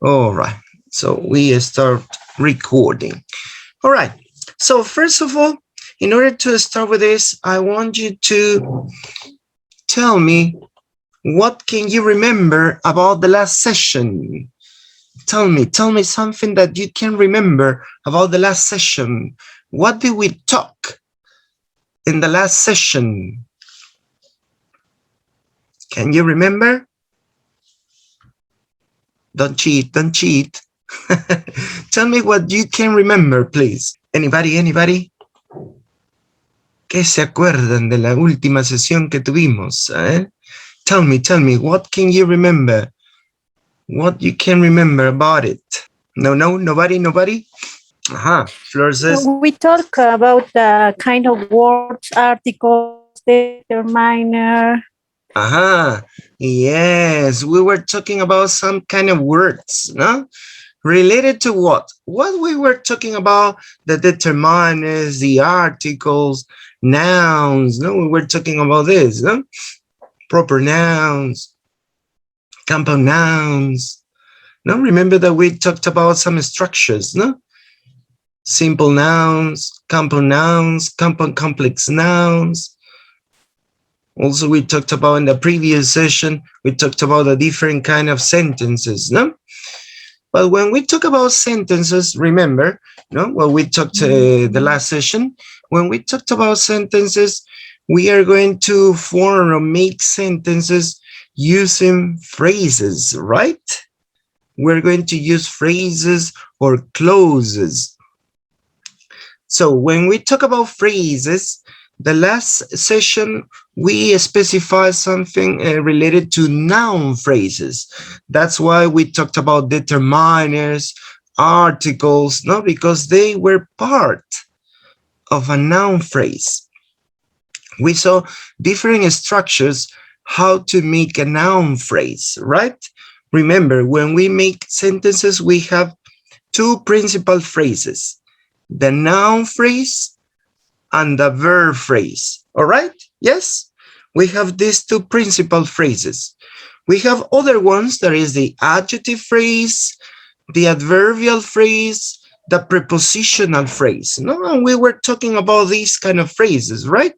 All right. So we start recording. All right. So first of all, in order to start with this, I want you to tell me what can you remember about the last session? Tell me something that you can remember about the last session. What did we talk in the last session? Can you remember? Don't cheat, don't cheat. Tell me what you can remember, please. Anybody? ¿Qué se acuerdan de la última sesión que tuvimos? Tell me, what can you remember? What you can remember about it? No, nobody? Flor says. We talk about the kind of words, articles, determiner. Yes, we were talking about some kind of words, no? Related to what? What we were talking about, the determiners, the articles, nouns, no? We were talking about this, no? Proper nouns, compound nouns. No, remember that we talked about some structures, no? Simple nouns, compound complex nouns. Also, we talked about in the previous session, we talked about the different kind of sentences, no? But when we talk about sentences, remember, no? When we talked the last session, when we talked about sentences, we are going to form or make sentences using phrases, right? We're going to use phrases or clauses. So when we talk about phrases, the last session, we specify something related to noun phrases. That's why we talked about determiners, articles, no, because they were part of a noun phrase. We saw different structures, how to make a noun phrase, right? Remember, when we make sentences, we have two principal phrases, the noun phrase and the verb phrase. All right? Yes? We have these two principal phrases. We have other ones, that is the adjective phrase, the adverbial phrase, the prepositional phrase. No? And we were talking about these kind of phrases, right?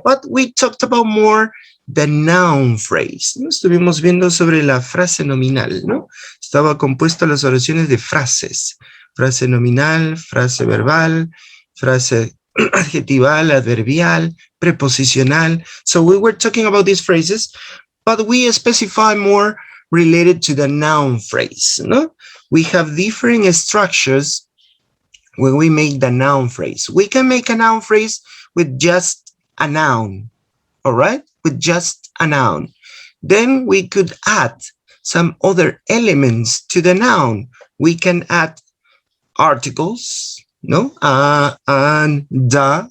But we talked about more the noun phrase. ¿No? Estuvimos viendo sobre la frase nominal, ¿no? Estaba compuesto las oraciones de frases. Frase nominal, frase verbal, frase adjetival, adverbial, preposicional. So we were talking about these phrases, but we specify more related to the noun phrase. No? We have different structures when we make the noun phrase. We can make a noun phrase with just a noun, all right? With just a noun. Then we could add some other elements to the noun. We can add articles, no? And the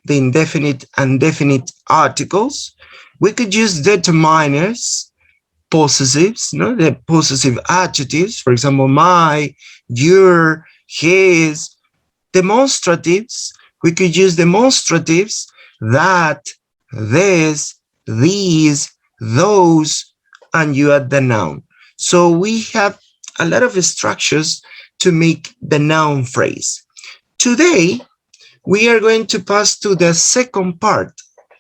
indefinite and definite articles. We could use determiners, possessives, no? The possessive adjectives, for example, my, your, his. Demonstratives, we could use demonstratives, that, this, these, those, and you add the noun. So we have a lot of structures to make the noun phrase. Today, we are going to pass to the second part,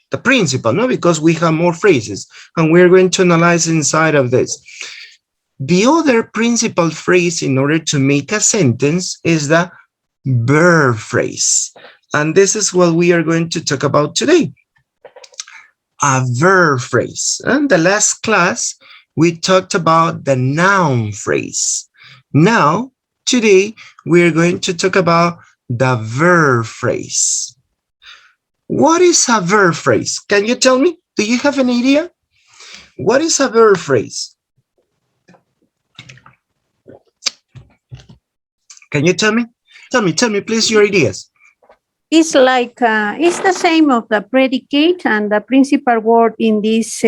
the principal, no? Because we have more phrases, and we're going to analyze inside of this. The other principal phrase in order to make a sentence is the verb phrase. And this is what we are going to talk about today. A verb phrase. And the last class, we talked about the noun phrase. Now, today, we're going to talk about the verb phrase. What is a verb phrase? Can you tell me? Do you have an idea? What is a verb phrase? Can you tell me? Tell me, please, your ideas. It's like, it's the same of the predicate, and the principal word in this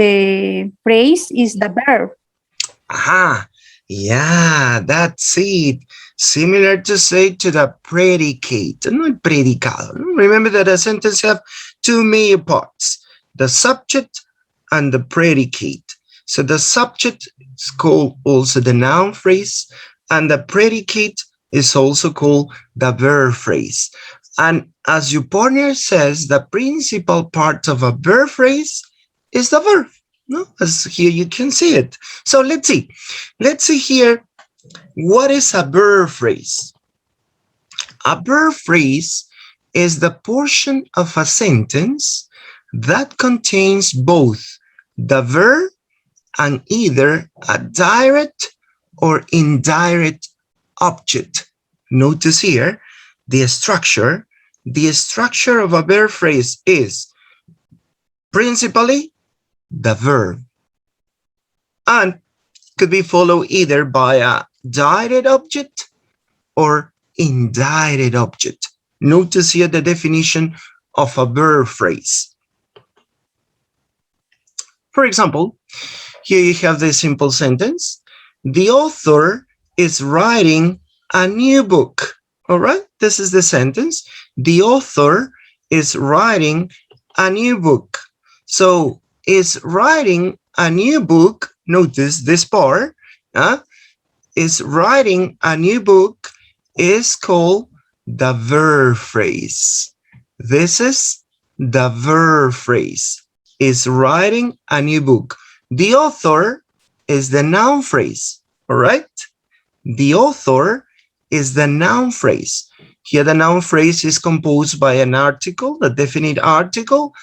phrase is the verb. Aha, yeah, that's it. Similar to say to the predicate, no el predicado. Remember that a sentence have two major parts, the subject and the predicate. So the subject is called also the noun phrase, and the predicate is also called the verb phrase. And as your partner says, the principal part of a verb phrase is the verb. No, as here you can see it. So let's see. Let's see here. What is a verb phrase? A verb phrase is the portion of a sentence that contains both the verb and either a direct or indirect object. Notice here the structure. The structure of a verb phrase is principally the verb and could be followed either by a direct object or indirect object. Notice here the definition of a verb phrase. For example, here you have the simple sentence. The author is writing a new book. All right, this is the sentence. The author is writing a new book. So, is writing a new book, notice this part, is writing a new book is called the verb phrase. This is the verb phrase. Is writing a new book. The author is the noun phrase, all right? The author is the noun phrase. Here the noun phrase is composed by an article, the definite article,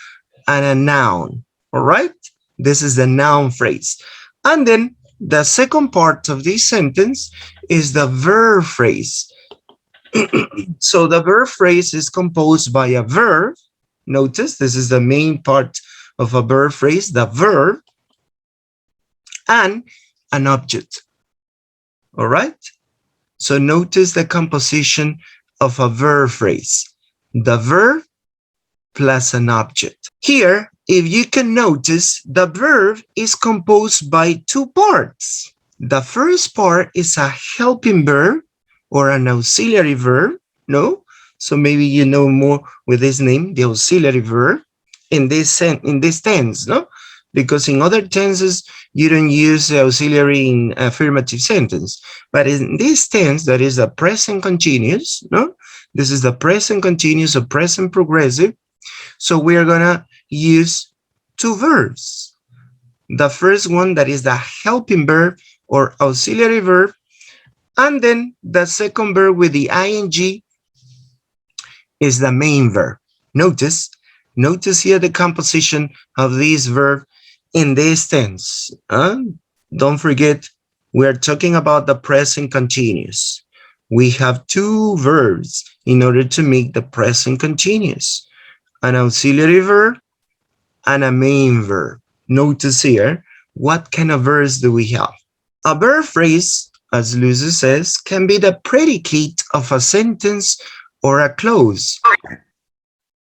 and a noun, all right? This is the noun phrase. And then the second part of this sentence is the verb phrase. So the verb phrase is composed by a verb. Notice this is the main part of a verb phrase, the verb, and an object. All right? So notice the composition of a verb phrase. The verb plus an object. Here, if you can notice, the verb is composed by two parts. The first part is a helping verb or an auxiliary verb, no? So maybe you know more with this name, the auxiliary verb, in this tense, no? Because in other tenses, you don't use the auxiliary in affirmative sentence. But in this tense, that is the present continuous, no? This is the present continuous or present progressive. So we are going to use two verbs. The first one, that is the helping verb or auxiliary verb. And then the second verb with the ing is the main verb. Notice here the composition of this verb in this tense. Don't forget, we're talking about the present continuous. We have two verbs in order to make the present continuous. An auxiliary verb and a main verb. Notice here, what kind of verbs do we have? A verb phrase, as Lucy says, can be the predicate of a sentence or a clause.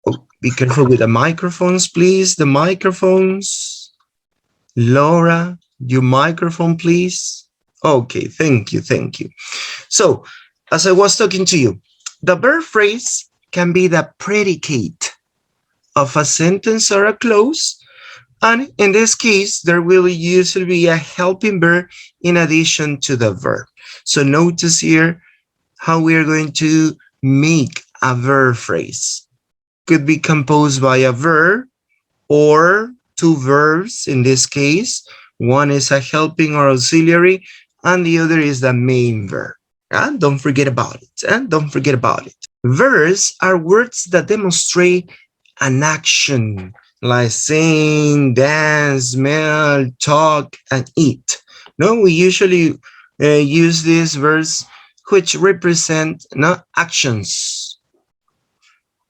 Oh, be careful with the microphones, please. The microphones. Laura, your microphone, please. Okay, thank you. So, as I was talking to you, the verb phrase can be the predicate of a sentence or a clause. And in this case, there will usually be a helping verb in addition to the verb. So notice here how we are going to make a verb phrase. Could be composed by a verb or two verbs in this case. One is a helping or auxiliary, and the other is the main verb. Don't forget about it. Verbs are words that demonstrate an action, like sing, dance, smell, talk, and eat. No, we usually use these verbs which represent actions.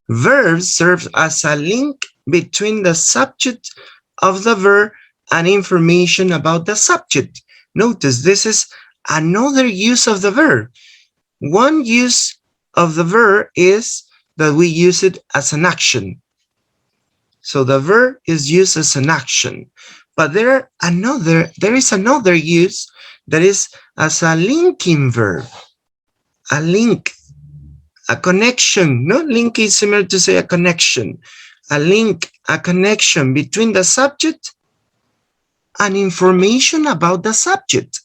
Verbs serve as a link between the subject of the verb and information about the subject. Notice this is another use of the verb. One use of the verb is that we use it as an action. So the verb is used as an action. But there is another use that is as a linking verb. A link, a connection. No, link is similar to say a connection. A link, a connection between the subject and information about the subject.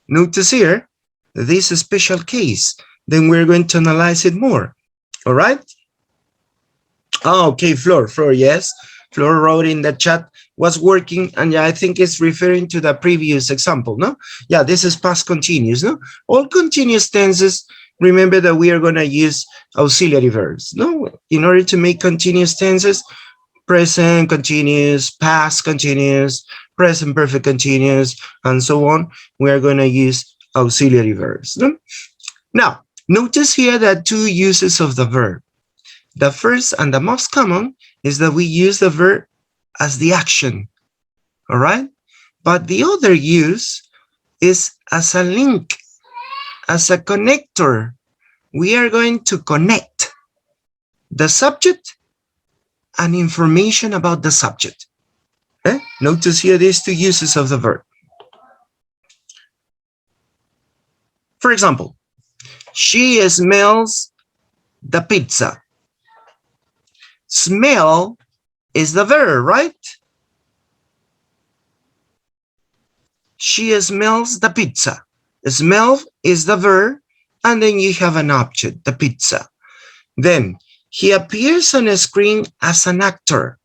Notice here, this special case. Then we're going to analyze it more. All right? Oh, okay, Flor, yes. Flor wrote in the chat, was working, and yeah, I think it's referring to the previous example, no? Yeah, this is past continuous, no? All continuous tenses, remember that we are going to use auxiliary verbs, no? In order to make continuous tenses, present continuous, past continuous, present perfect continuous, and so on, we are going to use auxiliary verbs, no? Now, notice here that two uses of the verb. The first and the most common is that we use the verb as the action, all right? But the other use is as a link, as a connector. We are going to connect the subject and information about the subject. Okay? Notice here these two uses of the verb. For example, she smells the pizza. Smell is the verb, right? She smells the pizza. Smell is the verb, and then you have an object, the pizza. Then he appears on a screen as an actor.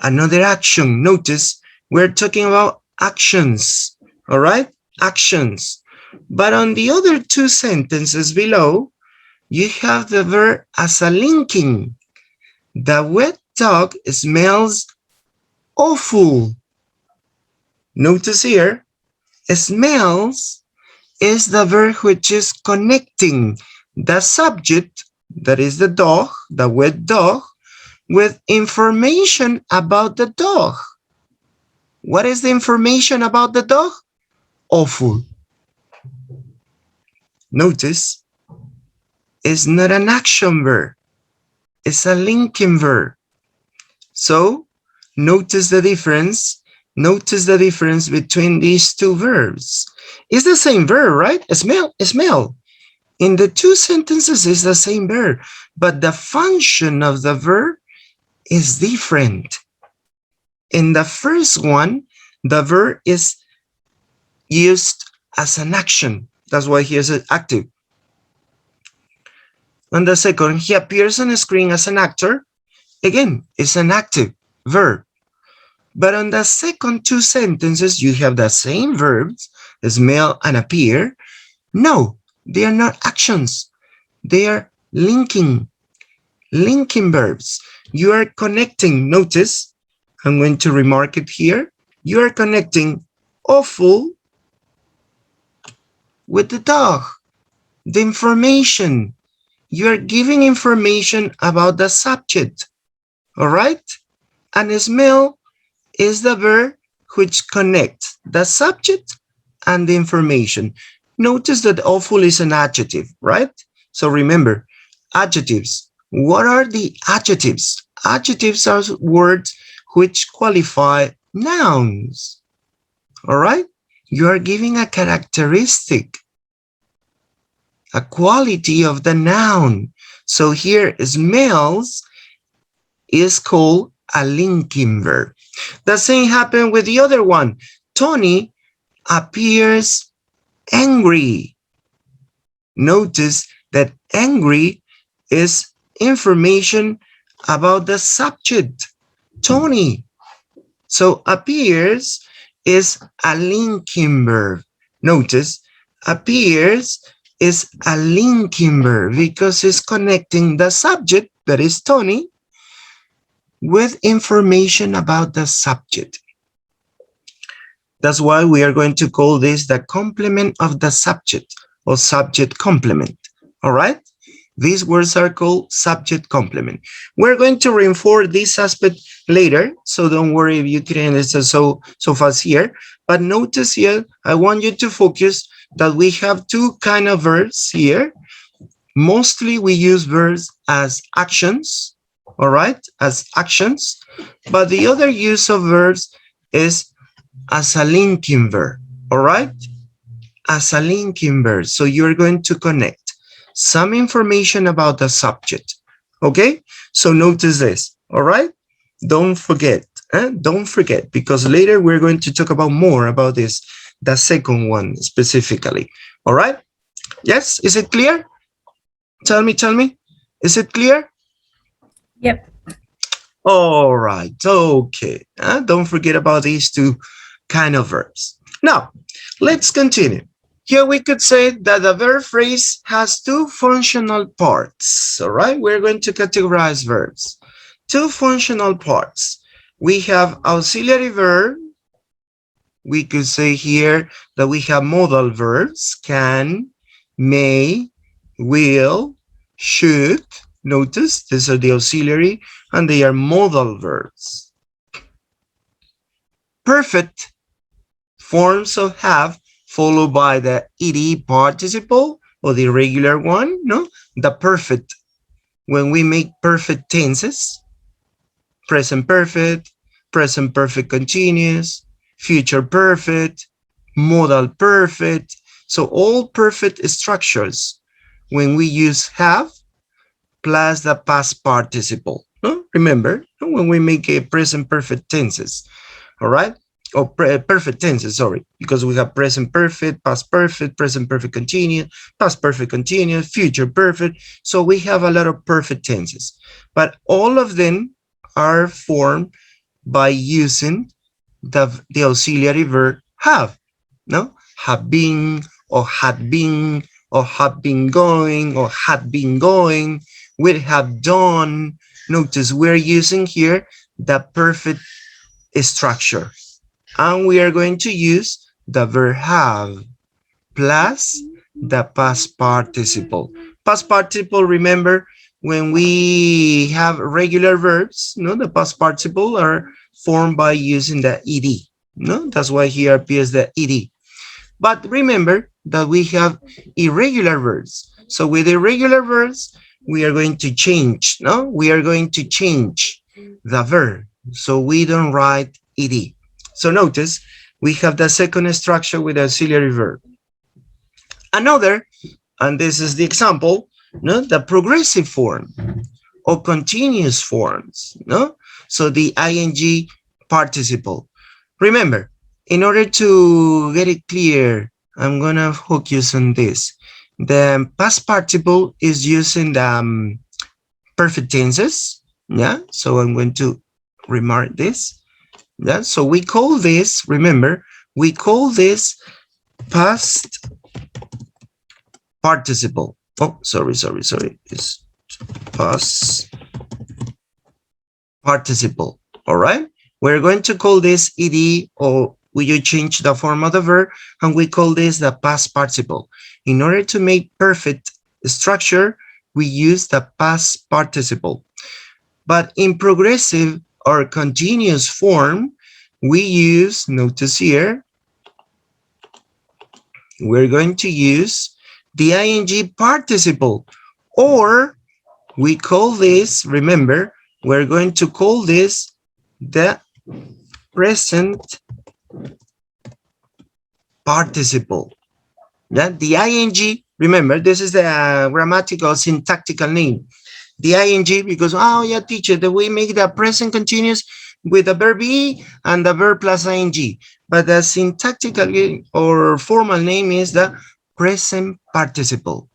Another action. Notice we're talking about actions, all right? Actions. But on the other two sentences below, you have the verb as a linking. The wet dog smells awful. Notice here, smells is the verb which is connecting the subject, that is the dog, the wet dog, with information about the dog. What is the information about the dog? Awful. Notice, it's not an action verb. It's a linking verb. So, notice the difference. Notice the difference between these two verbs. It's the same verb, right? Smell, smell. In the two sentences, it's the same verb, but the function of the verb is different. In the first one, the verb is used as an action. That's why he is active. On the second, he appears on the screen as an actor. Again, it's an active verb. But on the second two sentences, you have the same verbs, smell and appear. No, they are not actions. They are linking verbs. You are connecting. Notice, I'm going to remark it here. You are connecting awful with the dog, the information. You are giving information about the subject, all right? And smell is the verb which connects the subject and the information. Notice that awful is an adjective, right? So remember, adjectives. What are the adjectives? Adjectives are words which qualify nouns, all right? You are giving a characteristic, a quality of the noun. So here, smells is called a linking verb. The same happened with the other one. Tony appears angry. Notice that angry is information about the subject, Tony. So appears is a linking verb. Notice appears is a linking verb because it's connecting the subject, that is Tony, with information about the subject. That's why we are going to call this the complement of the subject, or subject complement. All right? These words are called subject complement. We're going to reinforce this aspect later, so don't worry if you couldn't understand so fast here. But notice here, I want you to focus that we have two kind of verbs here. Mostly we use verbs as actions, all right, as actions. But the other use of verbs is as a linking verb, all right? As a linking verb. So you're going to connect some information about the subject, okay? So notice this, all right? Don't forget, Don't forget, because later we're going to talk about more about this, the second one specifically. All right? Yes, is it clear? Tell me. Is it clear? Yep. All right, okay. Don't forget about these two kind of verbs. Now, let's continue. Here we could say that the verb phrase has two functional parts. All right, we're going to categorize verbs. Two functional parts. We have auxiliary verb. We could say here that we have modal verbs, can, may, will, should. Notice these are the auxiliary and they are modal verbs. Perfect forms of have followed by the ed participle or the irregular one, no? The perfect, when we make perfect tenses, present perfect continuous, future perfect, modal perfect. So all perfect structures when we use have plus the past participle. No? Remember, when we make a present perfect tenses, all right? Or perfect tenses, sorry, because we have present perfect, past perfect, present perfect continuous, past perfect continuous, future perfect. So we have a lot of perfect tenses, but all of them are formed by using the auxiliary verb have, no? Have been, or had been, or have been going, or had been going, would have done. Notice we're using here the perfect structure. And we are going to use the verb have plus the past participle. Past participle, remember, when we have regular verbs, no, the past participle are formed by using the ed. No, that's why here appears the ed. But remember that we have irregular verbs. So with irregular verbs, we are going to change, no? We are going to change the verb. So we don't write ed. So notice we have the second structure with auxiliary verb. Another, and this is the example, no, the progressive form or continuous forms, no? So the ing participle. Remember, in order to get it clear, I'm gonna focus on this. The past participle is using the perfect tenses, yeah? So I'm going to remark this, yeah? So we call this, remember, we call this past participle. Oh, sorry. It's past participle. All right. We're going to call this ed, or will you change the form of the verb, and we call this the past participle. In order to make perfect structure, we use the past participle. But in progressive or continuous form, we use, notice here, we're going to use the ing participle, or we call this, remember, we're going to call this the present participle. That the ing, remember, this is the grammatical syntactical name. The ing, because, oh yeah, teacher, that we make the present continuous with the verb be and the verb plus ing. But the syntactical or formal name is the present participle.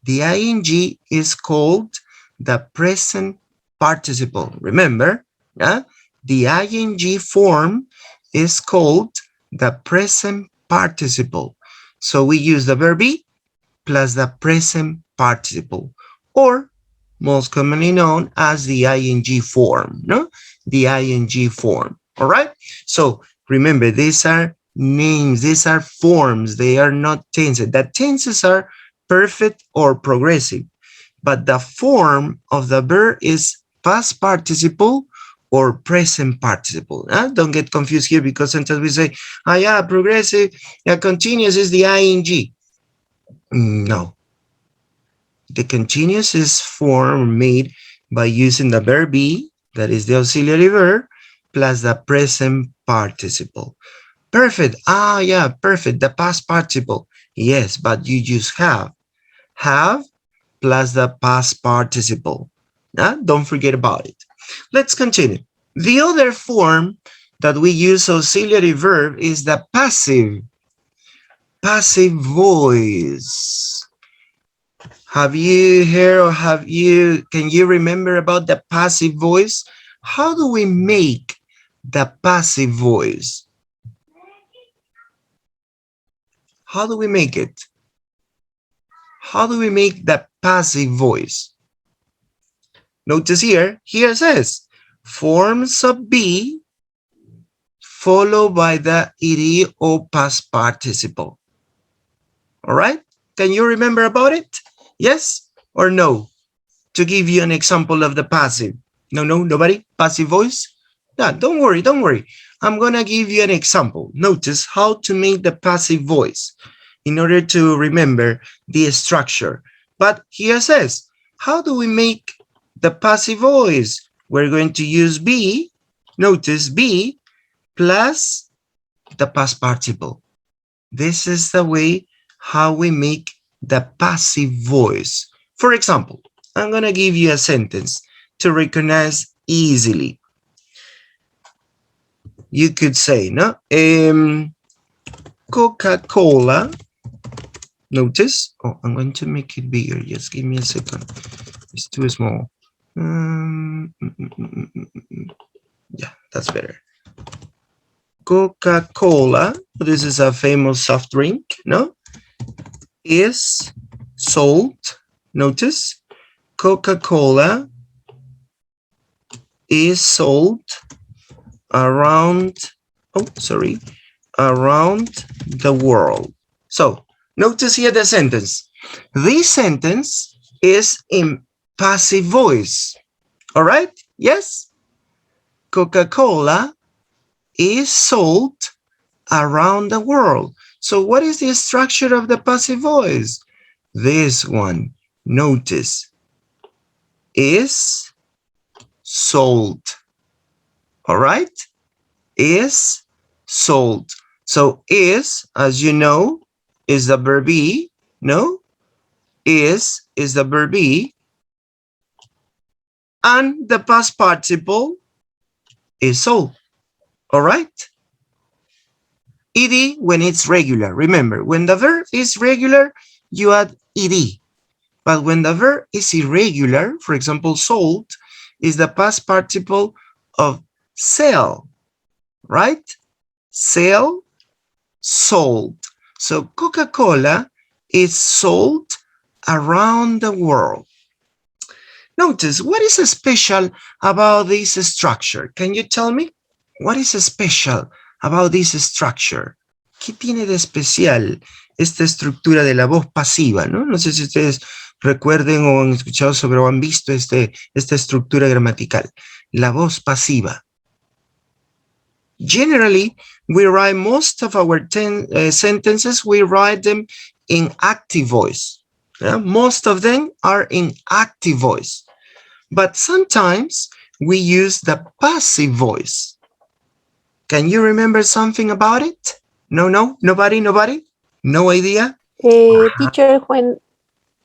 The ing is called the present participle. Remember, yeah? The ing form is called the present participle. So we use the verb be plus the present participle, or most commonly known as the ing form, no? The ing form, all right? So remember, these are names, these are forms, they are not tenses. The tenses are perfect or progressive, but the form of the verb is past participle or present participle. Don't get confused here, because sometimes we say, oh yeah, progressive, yeah, continuous is the ing. No. The continuous is form made by using the verb be, that is the auxiliary verb, plus the present participle. Perfect. Ah, yeah, perfect. The past participle. Yes, but you use have. Have plus the past participle. Don't forget about it. Let's continue. The other form that we use auxiliary verb is the passive voice. Have you heard or can you remember about the passive voice? How do we make the passive voice? How do we make it? How do we make the passive voice? Notice here it says, forms of be followed by the ed or past participle. All right? Can you remember about it? Yes or no? To give you an example of the passive. No, nobody? Passive voice? Yeah, don't worry. I'm going to give you an example. Notice how to make the passive voice in order to remember the structure. But here says, how do we make the passive voice? We're going to use be, notice be, plus the past participle. This is the way how we make the passive voice. For example, I'm going to give you a sentence to recognize easily. You could say, no? Coca-Cola. Notice. Oh, I'm going to make it bigger. Just give me a second. It's too small. Yeah, that's better. Coca-Cola. This is a famous soft drink, no? Is sold. Notice. Coca-Cola is sold around the world. So notice here the sentence. This sentence is in passive voice. All right? Yes? Coca-Cola is sold around the world. So what is the structure of the passive voice? This one. Notice. Is sold. All right? Is sold. So is, as you know, is the verb be. No? Is the verb be. And the past participle is sold. All right? Ed when it's regular. Remember, when the verb is regular, you add ed. But when the verb is irregular, for example, sold, is the past participle of sell, right? Sell, sold. So Coca-Cola is sold around the world. Notice, what is special about this structure? Can you tell me? What is special about this structure? ¿Qué tiene de especial esta estructura de la voz pasiva? No sé si ustedes recuerden o han escuchado sobre o han visto esta estructura gramatical. La voz pasiva. Generally, we write most of our sentences, we write them in active voice. Yeah? Most of them are in active voice. But sometimes we use the passive voice. Can you remember something about it? No? Nobody? No idea? Teacher, when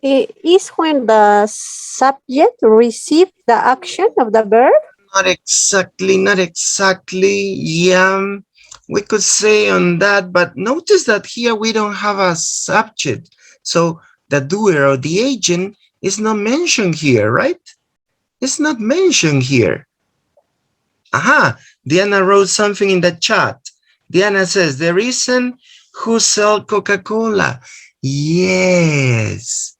the subject receives the action of the verb? Not exactly. Yeah, we could say on that, but notice that here we don't have a subject. So the doer or the agent is not mentioned here, right? It's not mentioned here. Aha, Diana wrote something in the chat. Diana says, the reason who sell Coca-Cola. Yes.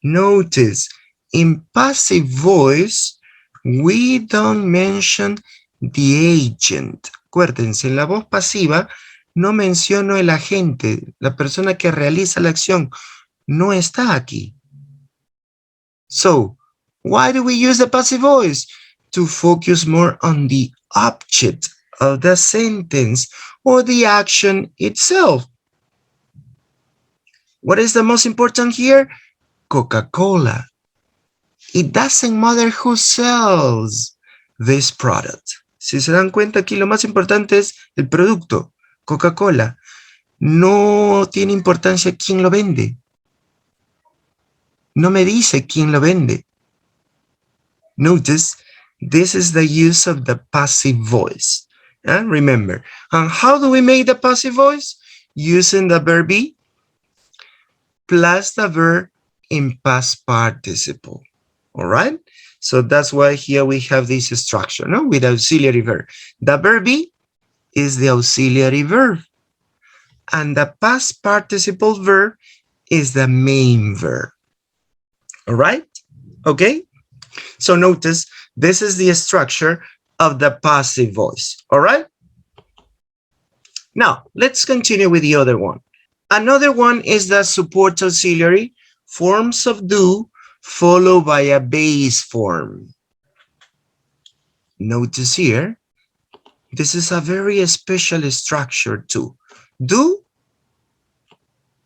Notice, in passive voice, we don't mention the agent. Acuérdense, en la voz pasiva no menciono el agente, la persona que realiza la acción no está aquí. So, why do we use the passive voice? To focus more on the object of the sentence or the action itself. What is the most important here? Coca-Cola. It doesn't matter who sells this product. Si se dan cuenta aquí, lo más importante es el producto, Coca-Cola. No tiene importancia quién lo vende. No me dice quién lo vende. Notice This is the use of the passive voice. Remember, and how do we make the passive voice? Using the verb be plus the verb in past participle. All right? So that's why here we have this structure, no? With auxiliary verb. The verb be is the auxiliary verb. And the past participle verb is the main verb. All right? Okay? So notice this is the structure of the passive voice. All right? Now, let's continue with the other one. Another one is the support auxiliary, forms of do, followed by a base form. Notice here, this is a very special structure too. Do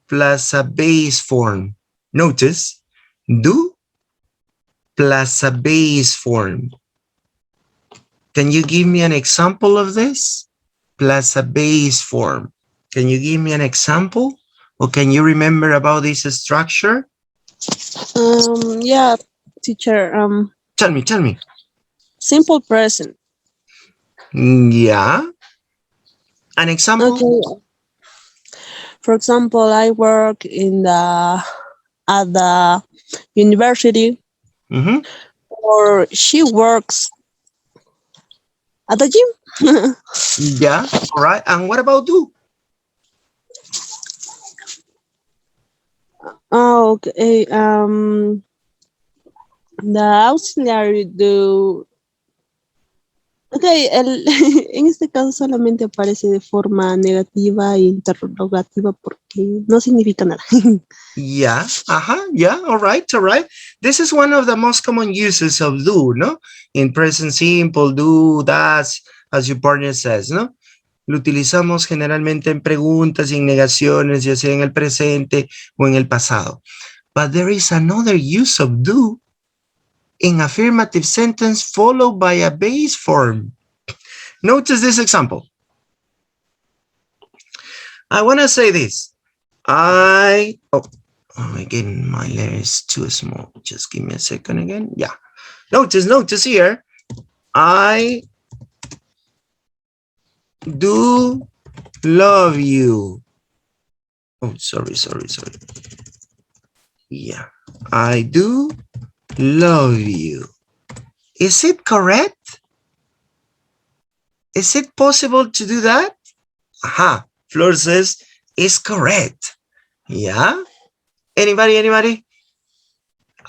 plus a base form. Notice, do plus a base form. Can you give me an example of this? Plus a base form. Can you give me an example? Or can you remember about this structure? Yeah, teacher. Tell me. Simple present. Yeah. An example? Okay. For example, I work at the university, or she works at the gym. Yeah. All right. And what about do? Oh, okay. The auxiliary do. Okay, en este caso solamente aparece de forma negativa e interrogativa porque no significa nada. Yeah. Yeah. All right. This is one of the most common uses of do, no? In present simple, do, does, as your partner says, no? Lo utilizamos generalmente en preguntas y en negaciones, ya sea en el presente o en el pasado. But there is another use of do in affirmative sentence followed by a base form. Notice this example. I want to say this. Again, my letter is too small. Just give me a second again. Yeah. Notice here. I do love you. Oh, sorry. Yeah. I do love you. Is it correct? Is it possible to do that? Aha. Flor says it's correct. Yeah. Anybody?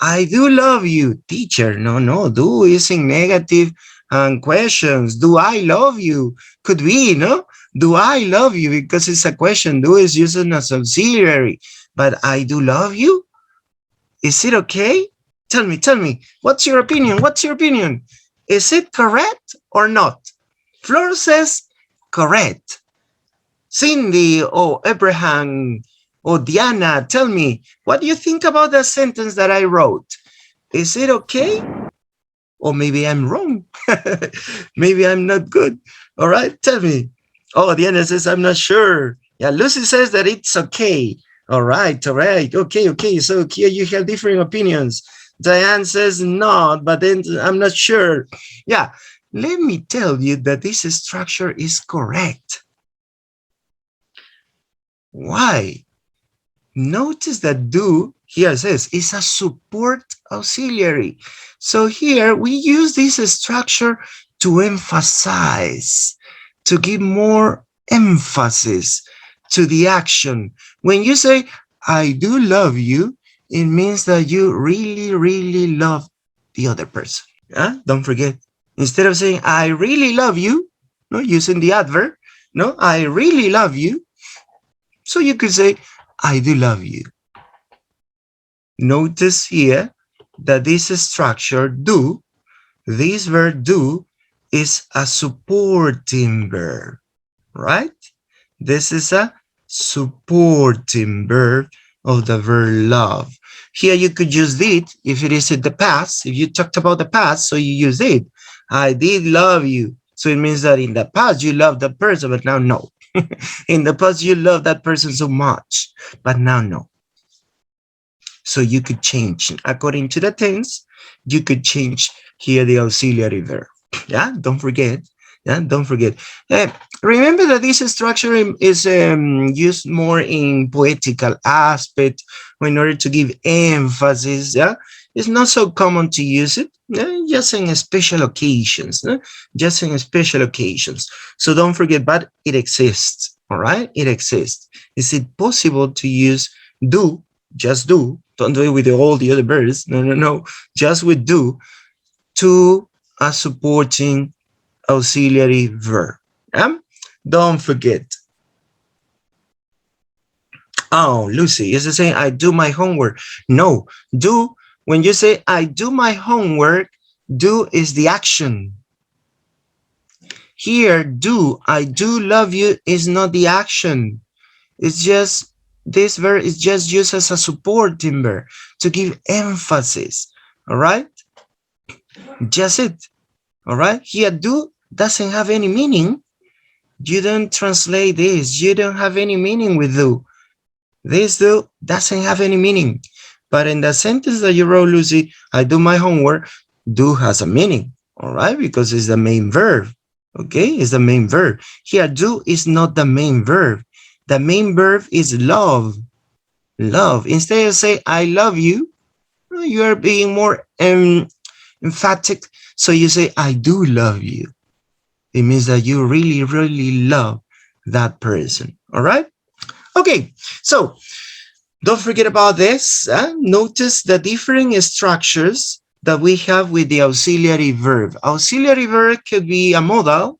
I do love you, teacher. No. Do is in negative and questions. Do I love you? Could be, no? Do I love you? Because it's a question. Do is used as auxiliary. But I do love you? Is it okay? Tell me. What's your opinion? Is it correct or not? Flor says correct. Cindy or Abraham or Diana, tell me, what do you think about the sentence that I wrote? Is it okay? Or maybe I'm wrong. Maybe I'm not good. All right, tell me. Oh, Diana says, I'm not sure. Yeah, Lucy says that it's okay. All right. Okay. So here you have different opinions. Diane says not, but then I'm not sure. Yeah, let me tell you that this structure is correct. Why? Notice that do here says is a support auxiliary. So here we use this structure to emphasize, to give more emphasis to the action. When you say, I do love you, it means that you really love the other person. Don't forget. Instead of saying, I really love you, no, using the adverb, no, I really love you. So you could say, I do love you. Notice here that this structure do, this verb do, is a supporting verb, right? This is a supporting verb of the verb love. Here you could use did if it is in the past. If you talked about the past, so you use it. I did love you. So it means that in the past you loved the person, but now no. In the past you loved that person so much, but now no. So you could change according to the tense. You could change Here the auxiliary verb. Yeah, don't forget. Yeah, don't forget. Remember that this structure is used more in poetical aspect in order to give emphasis. Yeah, it's not so common to use it. Just in special occasions. Just in special occasions. So don't forget, but it exists. All right, it exists. Is it possible to use do? Just do. Don't do it with all the other verbs. No, no, no. Just with do to a supporting auxiliary verb. Yeah? Don't forget. Oh, Lucy, is it saying I do my homework? No, do, when you say I do my homework, do is the action. Here, do, I do love you is not the action. It's just, this verb is just used as a supporting verb to give emphasis. All right? Just it. All right? Here, do doesn't have any meaning. You don't translate this. You don't have any meaning with do. This do doesn't have any meaning. But in the sentence that you wrote, Lucy, I do my homework, do has a meaning. All right? Because it's the main verb. Okay? It's the main verb. Here, do is not the main verb. The main verb is love. Love. Instead of say, I love you, you are being more emphatic. So you say, I do love you. It means that you really, really love that person. All right? Okay. So don't forget about this. Notice the different structures that we have with the auxiliary verb. Auxiliary verb could be a modal.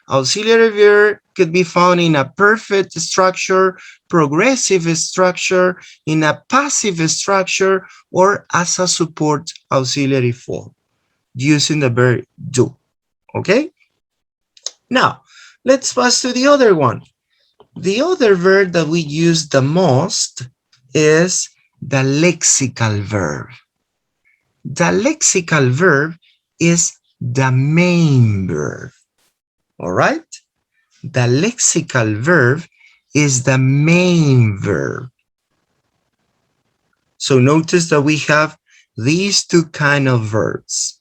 Auxiliary verb could be found in a perfect structure, progressive structure, in a passive structure, or as a support auxiliary form using the verb do. Okay? Now, let's pass to the other one. The other verb that we use the most is the lexical verb. The lexical verb is the main verb. All right? The lexical verb is the main verb. So notice that we have these two kind of verbs,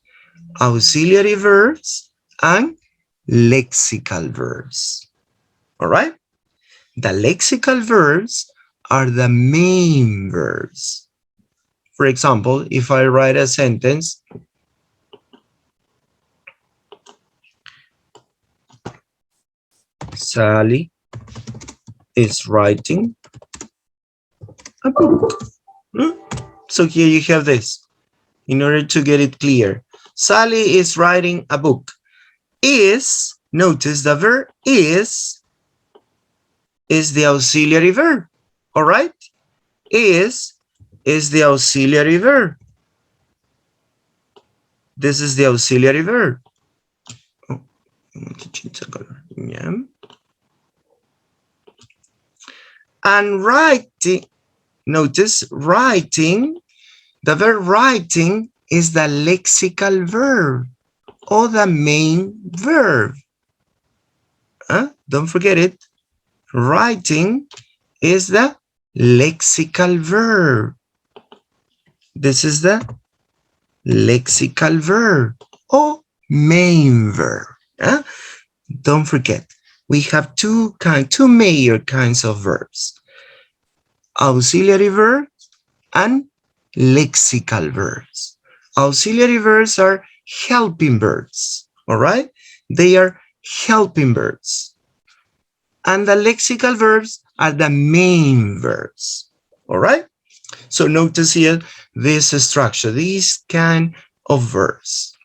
auxiliary verbs and lexical verbs. All right? The lexical verbs are the main verbs. For example, if I write a sentence, Sally is writing a book. So here you have this. In order to get it clear, Sally is writing a book. Is, notice the verb is the auxiliary verb. All right? Is the auxiliary verb. This is the auxiliary verb. Oh, I want to change the color. Yeah. And writing, notice writing, the verb writing is the lexical verb or the main verb. Don't forget it. Writing is the lexical verb. This is the lexical verb or main verb. Don't forget, we have two major kinds of verbs: auxiliary verbs and lexical verbs. Auxiliary verbs are helping verbs. All right, they are helping verbs, and the lexical verbs are the main verbs. All right. So notice here this structure, these kind of verbs.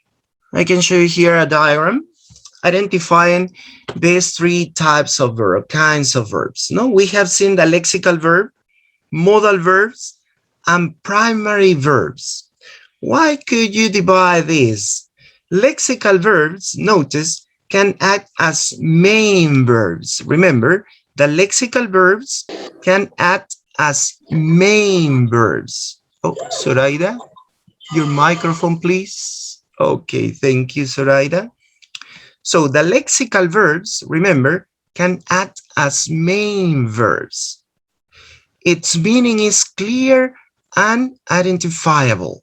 I can show you here a diagram identifying these three types of verb, kinds of verbs. No, we have seen the lexical verb, modal verbs, and primary verbs. Why could you divide these? Lexical verbs, notice, can act as main verbs. Remember, the lexical verbs can act as main verbs. Oh, Zoraida, your microphone, please. Okay, thank you, Zoraida. So the lexical verbs, remember, can act as main verbs. Its meaning is clear and identifiable.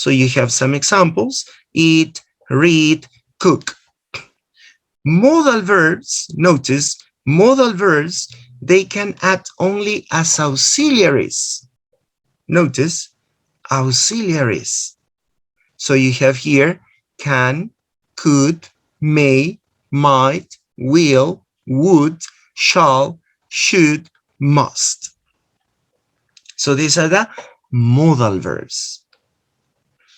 So you have some examples: eat, read, cook. Modal verbs, notice, modal verbs, they can act only as auxiliaries. Notice, auxiliaries. So you have here can, could, may, might, will, would, shall, should, must. So these are the modal verbs.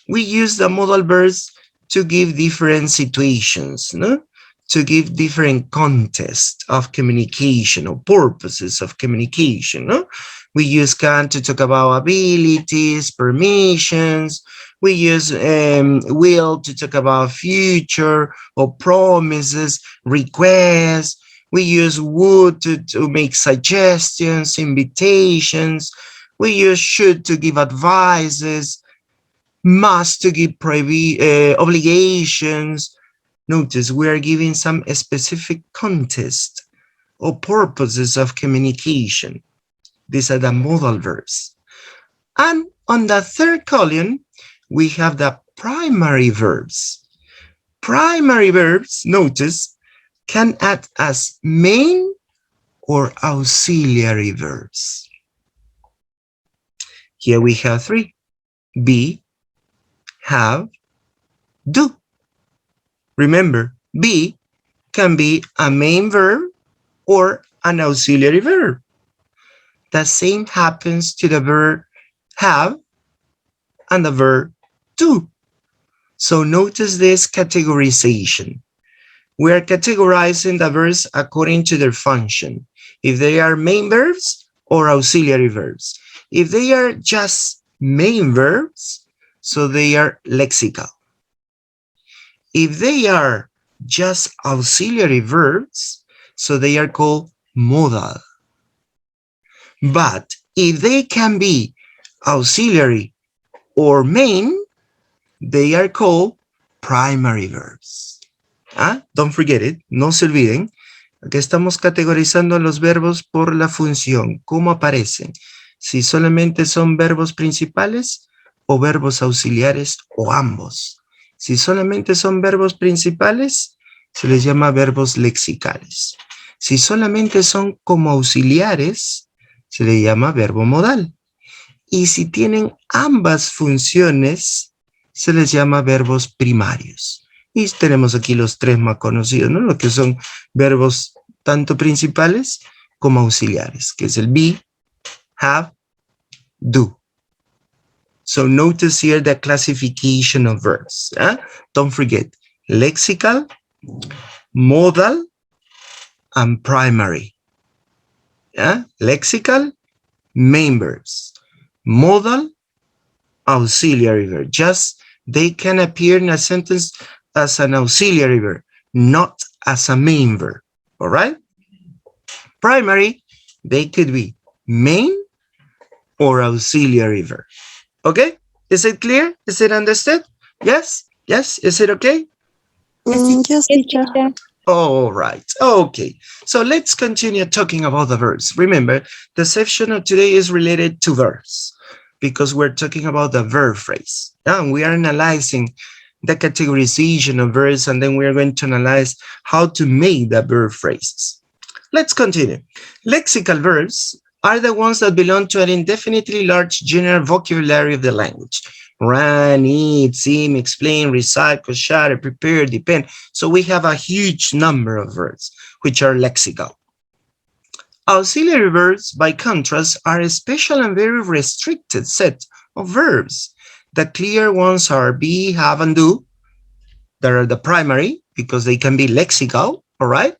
We use the modal verbs to give different situations, no? To give different context of communication or purposes of communication. No? We use can to talk about abilities, permissions. We use will to talk about future or promises, requests. We use would to make suggestions, invitations. We use should to give advices, must to give obligations. Notice we are giving some specific context or purposes of communication. These are the modal verbs. And on the third column, we have the primary verbs. Primary verbs, notice, can act as main or auxiliary verbs. Here we have three: be, have, do. Remember, be can be a main verb or an auxiliary verb. The same happens to the verb have and the verb do. So notice this categorization. We are categorizing the verbs according to their function. If they are main verbs or auxiliary verbs. If they are just main verbs, so they are lexical. If they are just auxiliary verbs, so they are called modal. But if they can be auxiliary or main, they are called primary verbs. Don't forget it, no se olviden. Aquí estamos categorizando los verbos por la función, cómo aparecen. Si solamente son verbos principales o verbos auxiliares o ambos. Si solamente son verbos principales, se les llama verbos lexicales. Si solamente son como auxiliares, se les llama verbo modal. Y si tienen ambas funciones, se les llama verbos primarios. Y tenemos aquí los tres más conocidos, ¿no? Los que son verbos tanto principales como auxiliares, que es el be, have, do. So notice here the classification of verbs. Don't forget, lexical, modal, and primary. Lexical, main verbs. Modal, auxiliary verb. Just they can appear in a sentence as an auxiliary verb, not as a main verb. All right? Primary, they could be main or auxiliary verb. Okay? Is it clear? Is it understood? Yes? Yes? Is it okay? Yes, teacher. All right. Okay. So let's continue talking about the verbs. Remember, the section of today is related to verbs because we're talking about the verb phrase. And we are analyzing the categorization of verbs, and then we're going to analyze how to make the verb phrases. Let's continue. Lexical verbs are the ones that belong to an indefinitely large general vocabulary of the language. Run, eat, sing, explain, recite, shatter, prepare, depend. So we have a huge number of verbs which are lexical. Auxiliary verbs, by contrast, are a special and very restricted set of verbs. The clear ones are be, have, and do. They are the primary because they can be lexical, all right?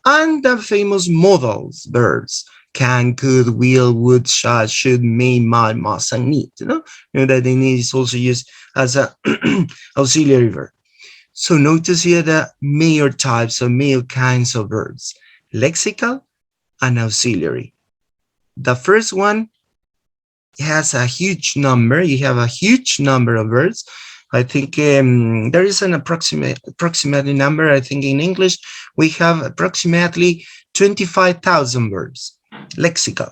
And the famous modal verbs, can, could, will, would, shall, should, may, might, must, and need. You know that the need is also used as an auxiliary verb. So notice here the major types or major kinds of verbs, lexical and auxiliary. The first one has a huge number. You have a huge number of verbs. I think there is an approximate number. I think in English, we have approximately 25,000 verbs. Lexical.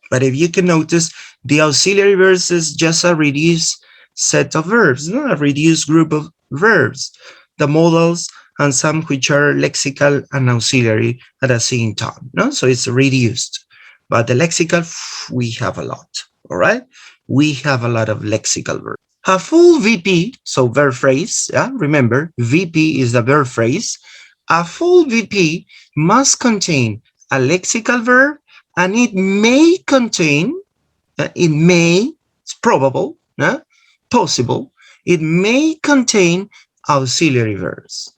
But if you can notice, the auxiliary verbs is just a reduced set of verbs, no? A reduced group of verbs, the modals, and some which are lexical and auxiliary at the same time. No? So it's reduced. But the lexical, we have a lot. All right? We have a lot of lexical verbs. A full VP, so verb phrase, yeah? Remember, VP is the verb phrase. A full VP must contain a lexical verb, and it may contain, it's probable, possible, it may contain auxiliary verbs.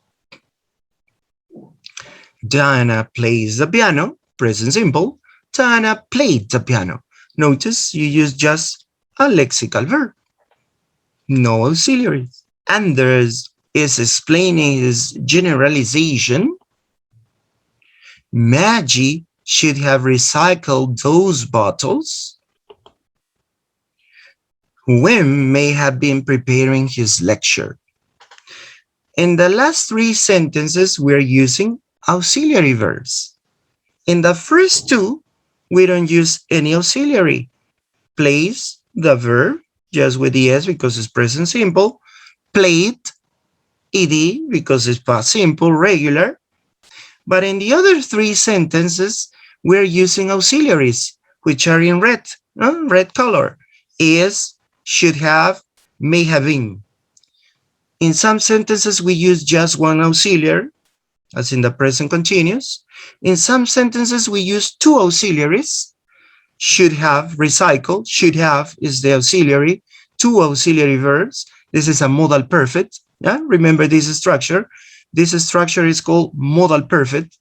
Diana plays the piano, present simple. Diana played the piano. Notice you use just a lexical verb, no auxiliaries. Anders is explaining his generalization. Maggie should have recycled those bottles. Wim may have been preparing his lecture. In the last three sentences, we're using auxiliary verbs. In the first two, we don't use any auxiliary. Plays the verb, just with the S because it's present simple. Played, ed, because it's past simple, regular. But in the other three sentences, we're using auxiliaries, which are in red, red color. Is, should have, may have been. In some sentences, we use just one auxiliary, as in the present continuous. In some sentences, we use two auxiliaries. Should have, recycle. Should have is the auxiliary. Two auxiliary verbs. This is a modal perfect. Yeah, remember this structure. This structure is called modal perfect.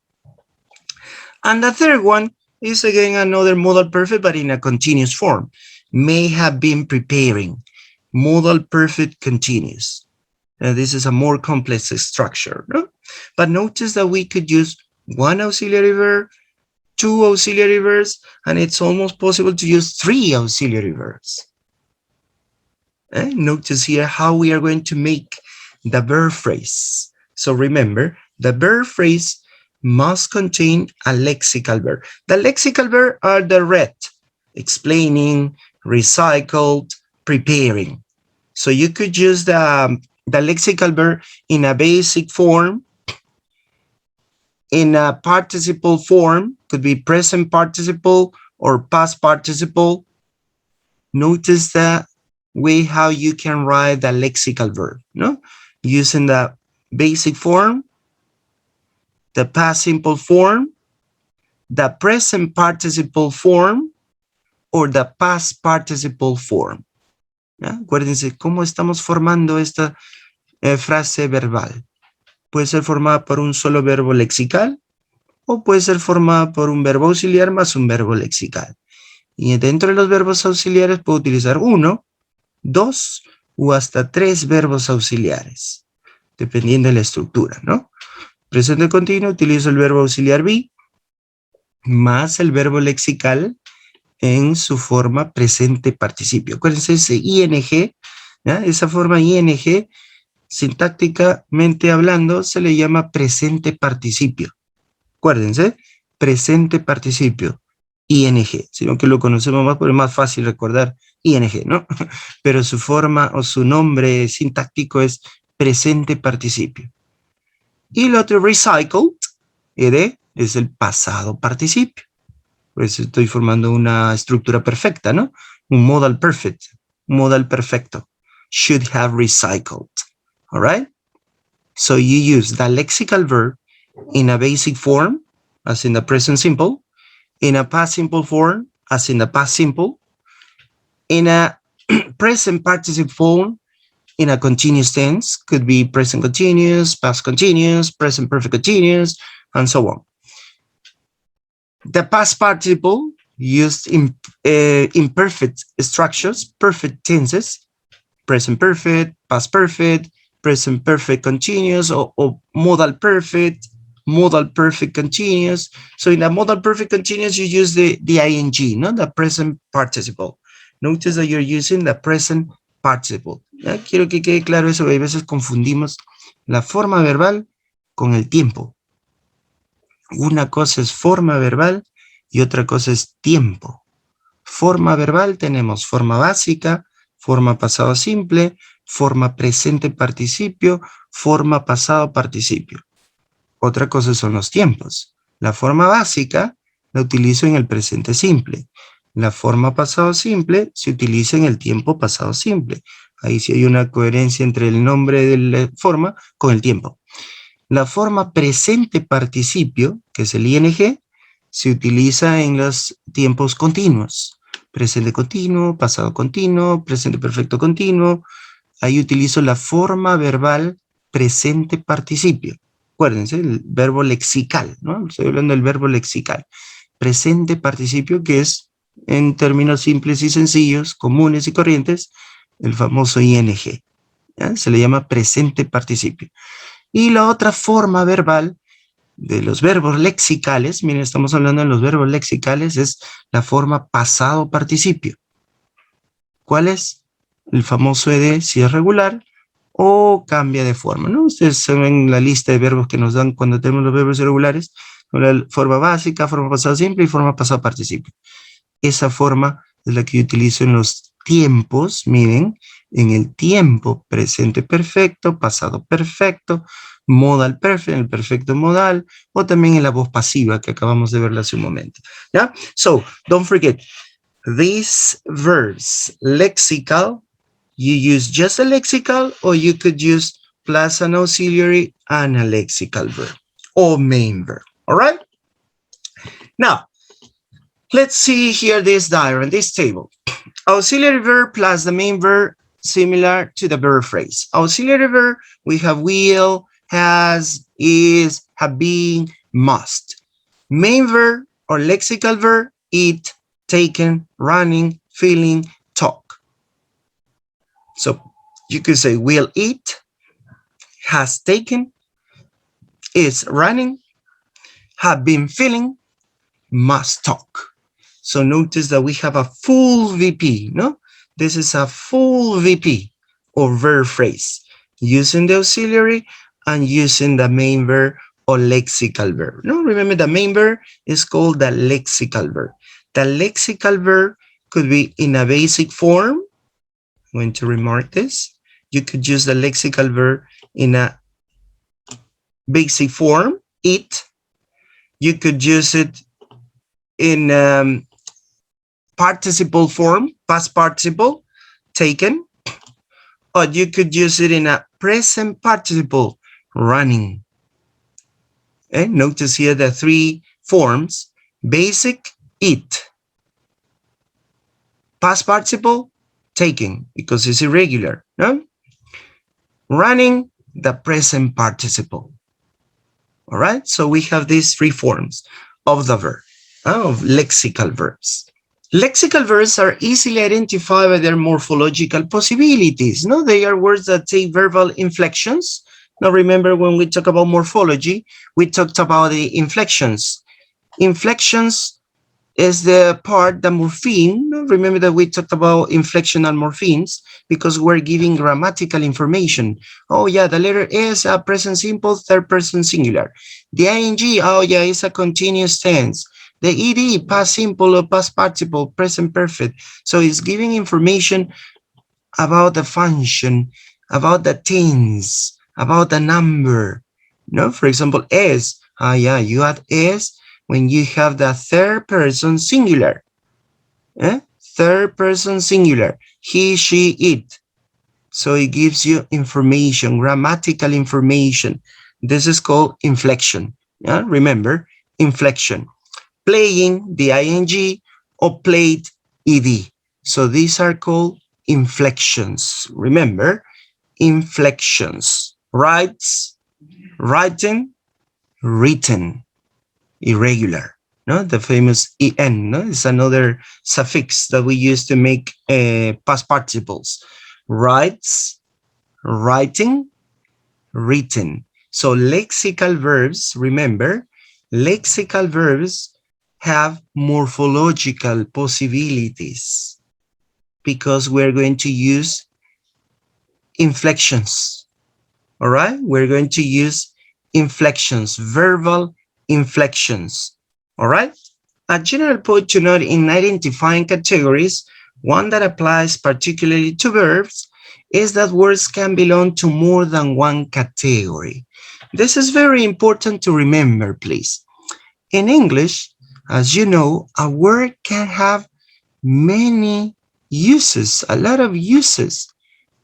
And the third one is again another modal perfect, but in a continuous form. May have been preparing. Modal perfect continuous. This is a more complex structure. No? But notice that we could use one auxiliary verb, two auxiliary verbs, and it's almost possible to use three auxiliary verbs. Notice here how we are going to make the verb phrase. So remember, the verb phrase must contain a lexical verb. The lexical verb are the red, explaining, recycled, preparing. So you could use the lexical verb in a basic form, in a participle form, could be present participle or past participle. Notice the way how you can write the lexical verb, no? Using the basic form, the past simple form, the present participle form, or the past participle form. ¿Ya? Acuérdense cómo estamos formando esta frase verbal. Puede ser formada por un solo verbo lexical o puede ser formada por un verbo auxiliar más un verbo lexical. Y dentro de los verbos auxiliares puedo utilizar uno, dos o hasta tres verbos auxiliares, dependiendo de la estructura, ¿no? Presente continuo, utilizo el verbo auxiliar be más el verbo lexical en su forma presente participio. Acuérdense ese ing, ¿ya? Esa forma ing, sintácticamente hablando, se le llama presente participio. Acuérdense, presente participio, ing, sino que lo conocemos más porque es más fácil recordar ing, ¿no? Pero su forma o su nombre sintáctico es presente participio. Y el otro recycled, ed, es el pasado participio. Pues estoy formando una estructura perfecta, ¿no? Un modal perfect, modal perfecto. Should have recycled. All right? So you use the lexical verb in a basic form, as in the present simple, in a past simple form, as in the past simple, in a present participle form, in a continuous tense, could be present continuous, past continuous, present perfect continuous, and so on. The past participle used in imperfect structures, perfect tenses, present perfect, past perfect, present perfect continuous, or modal perfect continuous. So in the modal perfect continuous, you use the ing, no? The present participle. Notice that you're using the present participle. ¿Ya? Quiero que quede claro eso, a veces confundimos la forma verbal con el tiempo. Una cosa es forma verbal y otra cosa es tiempo. Forma verbal tenemos forma básica, forma pasado simple, forma presente participio, forma pasado participio. Otra cosa son los tiempos. La forma básica la utilizo en el presente simple. La forma pasado simple se utiliza en el tiempo pasado simple. Ahí sí hay una coherencia entre el nombre de la forma con el tiempo. La forma presente participio, que es el ing, se utiliza en los tiempos continuos. Presente continuo, pasado continuo, presente perfecto continuo. Ahí utilizo la forma verbal presente participio. Acuérdense, el verbo lexical, ¿no? Estoy hablando del verbo lexical. Presente participio, que es, en términos simples y sencillos, comunes y corrientes, el famoso ing. ¿Ya? Se le llama presente participio. Y la otra forma verbal de los verbos lexicales, miren, estamos hablando de los verbos lexicales, es la forma pasado participio. ¿Cuál es? El famoso ed, si es regular o cambia de forma, ¿no? Ustedes saben la lista de verbos que nos dan cuando tenemos los verbos irregulares, la forma básica, forma pasado simple y forma pasado participio. Esa forma es la que yo utilizo en los tiempos, miren, en el tiempo presente perfecto, pasado perfecto, modal perfect, el perfecto modal, o también en la voz pasiva que acabamos de verla hace un momento. ¿Ya? So, don't forget, these verbs, lexical, you use just a lexical, or you could use plus an auxiliary and a lexical verb, or main verb, all right? Now, let's see here this diagram, this table. Auxiliary verb plus the main verb, similar to the verb phrase. Auxiliary verb, we have will, has, is, have been, must. Main verb or lexical verb, eat, taken, running, feeling, talk. So you could say will eat, has taken, is running, have been feeling, must talk. So notice that we have a full VP, no? This is a full VP or verb phrase using the auxiliary and using the main verb or lexical verb. No, remember the main verb is called the lexical verb. The lexical verb could be in a basic form. I'm going to remark this. You could use the lexical verb in a basic form, eat. You could use it in participle form, past participle, taken, or you could use it in a present participle, running. Okay? Notice here the three forms: basic, eat; past participle, taken, because it's irregular, no? Running, the present participle. All right, so we have these three forms of the verb, of lexical verbs. Lexical verbs are easily identified by their morphological possibilities. No, they are words that take verbal inflections. Now remember, when we talk about morphology, we talked about the inflections. Inflections is the part, the morpheme. Remember that we talked about inflection and morphemes because we're giving grammatical information. Oh yeah, the letter S, a present simple, third person singular. The ing, oh yeah, it's a continuous tense. The ed, past simple or past participle, present perfect. So it's giving information about the function, about the tense, about the number. No, for example, S. Yeah, you add S when you have the third person singular. Third person singular. He, she, it. So it gives you information, grammatical information. This is called inflection. Yeah, remember, inflection. Playing, the ing, or played, ed. So these are called inflections. Remember, inflections. Writes, writing, written. Irregular, no? The famous en, no? It's another suffix that we use to make past participles. Writes, writing, written. So lexical verbs, remember, lexical verbs have morphological possibilities because we're going to use inflections. All right, we're going to use inflections, verbal inflections. All right. A general point to note in identifying categories, one that applies particularly to verbs, is that words can belong to more than one category. This is very important to remember, please. In English, as you know, a word can have many uses, a lot of uses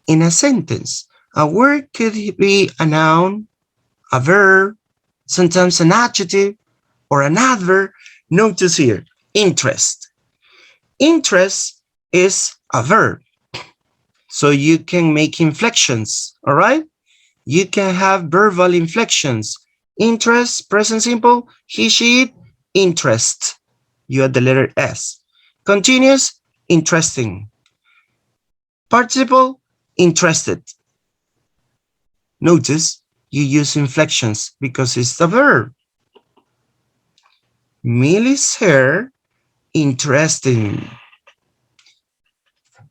in a sentence. A word could be a noun, a verb, sometimes an adjective, or an adverb. Notice here, interest. Interest is a verb. So you can make inflections, all right? You can have verbal inflections. Interest, present simple, he, she, it, interest. You add the letter S. Continuous, interesting. Participle, interested. Notice you use inflections because it's the verb. Millie's hair, interesting,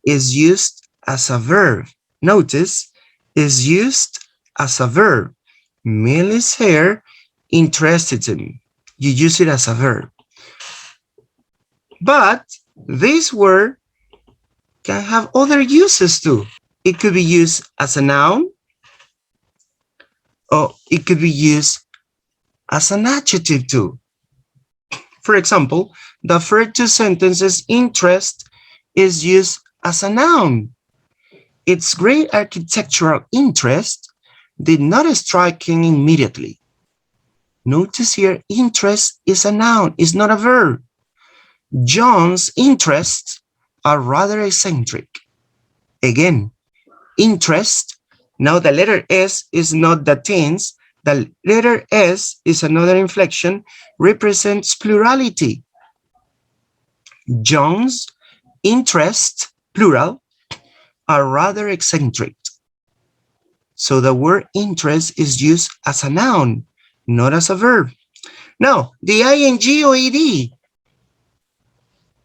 is used as a verb. Notice, is used as a verb. Millie's hair interested him. You use it as a verb. But this word can have other uses too. It could be used as a noun, or it could be used as an adjective too. For example, the first two sentences, interest is used as a noun. Its great architectural interest did not strike him immediately. Notice here, interest is a noun, it's not a verb. John's interests are rather eccentric. Again, interest, now the letter S is not the tense, the letter S is another inflection, represents plurality. John's interests, plural, are rather eccentric. So the word interest is used as a noun, not as a verb. Now, the ing or ed,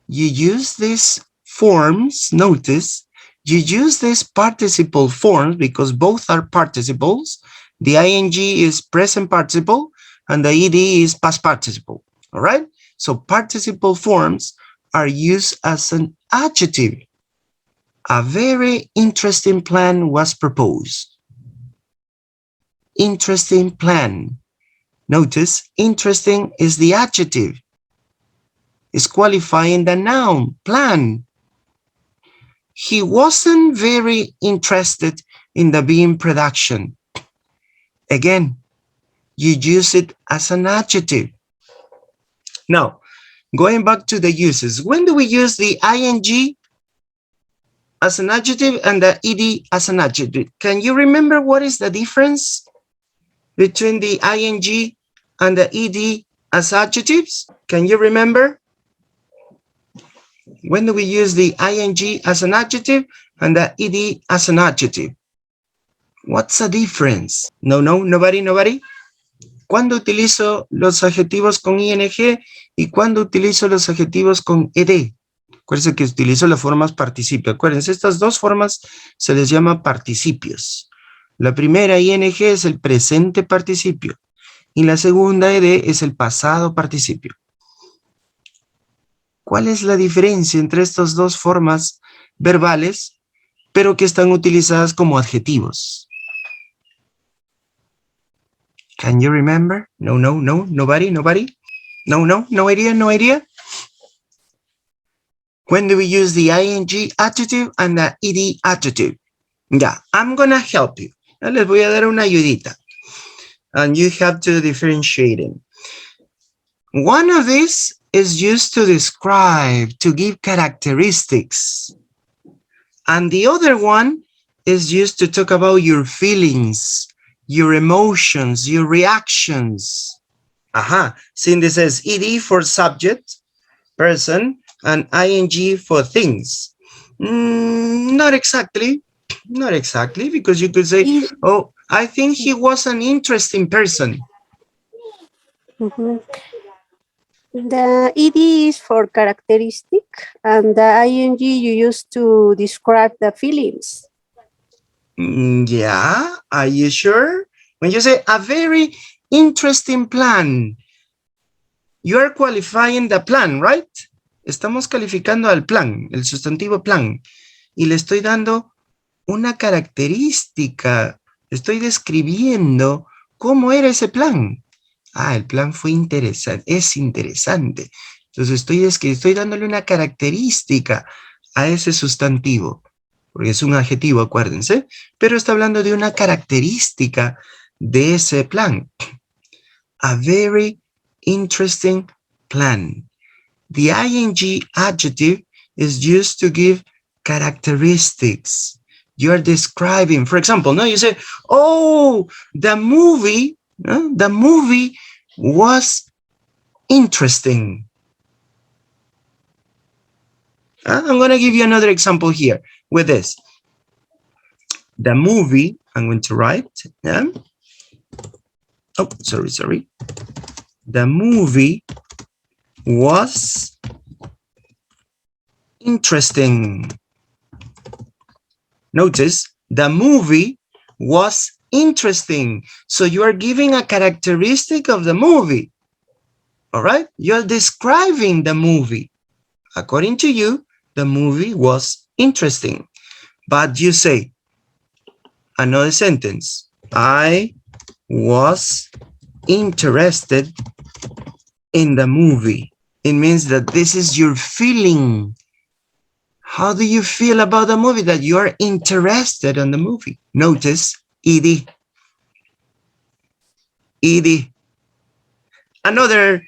you use these forms, notice, you use these participle forms because both are participles. The ing is present participle and the ed is past participle, all right? So participle forms are used as an adjective. A very interesting plan was proposed. Interesting plan. Notice, interesting is the adjective. It's qualifying the noun, plan. He wasn't very interested in the bean production. Again, you use it as an adjective. Now, going back to the uses, when do we use the ing as an adjective and the ed as an adjective? Can you remember what is the difference between the ing and the ed as adjectives? Can you remember? When do we use the ing as an adjective and the ed as an adjective? What's the difference? No, nobody. ¿Cuándo utilizo los adjetivos con ing y cuándo utilizo los adjetivos con ed? Acuérdense que utilizo las formas participio. Acuérdense, estas dos formas se les llama participios. La primera ing es el presente participio y la segunda ed es el pasado participio. ¿Cuál es la diferencia entre estas dos formas verbales, pero que están utilizadas como adjetivos? Can you remember? No, nobody? No idea? When do we use the ing adjective and the ed adjective? Yeah, I'm gonna help you. Les voy a dar una ayudita. And you have to differentiate them. One of these is used to describe, to give characteristics. And the other one is used to talk about your feelings, your emotions, your reactions. See, this says ed for subject, person, and ing for things. Not exactly, because you could say, oh, I think he was an interesting person. Mhm. The ed is for characteristic, and the ing you use to describe the feelings. Yeah, are you sure? When you say a very interesting plan, you are qualifying the plan, right? estamos calificando al plan, el sustantivo plan, y le estoy dando una característica. Estoy describiendo cómo era ese plan. Ah, el plan fue interesante, es interesante. Entonces estoy dándole una característica a ese sustantivo, porque es un adjetivo, acuérdense, pero está hablando de una característica de ese plan. A very interesting plan. The ing adjective is used to give characteristics. You're describing, for example, no, you say, oh, the movie was interesting. I'm going to give you another example here with this. The movie, I'm going to write, yeah. Oh, sorry. The movie was interesting. Notice, the movie was interesting. So you are giving a characteristic of the movie. All right? You're describing the movie. According to you, the movie was interesting. But you say, another sentence, I was interested in the movie. It means that this is your feeling. How do you feel about the movie? That you are interested in the movie. Notice, ed. Ed. Another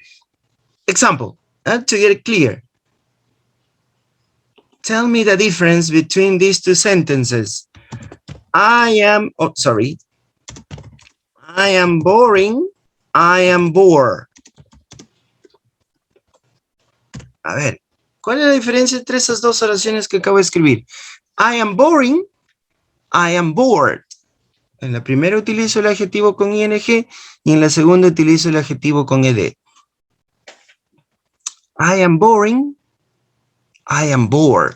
example, to get it clear. Tell me the difference between these two sentences. I am boring. I am bored. A ver, ¿cuál es la diferencia entre esas dos oraciones que acabo de escribir? I am boring. I am bored. En la primera utilizo el adjetivo con ing y en la segunda utilizo el adjetivo con ed. I am boring. I am bored.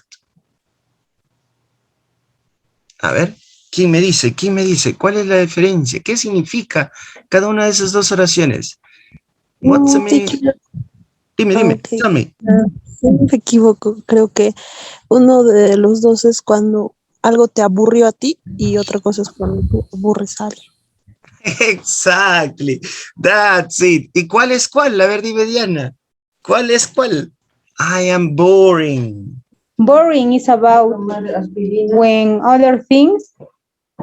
A ver, ¿quién me dice? ¿Quién me dice? ¿Cuál es la diferencia? ¿Qué significa cada una de esas dos oraciones? What's the meaning? Dime, Okay. tell me. Si no me equivoco, creo que uno de los dos es cuando algo te aburrió a ti y otra cosa es cuando tú aburres a alguien. Exactly. That's it. ¿Y cuál es cuál? A ver, dime, Diana. ¿Cuál es cuál? I am boring. Boring is about when other things.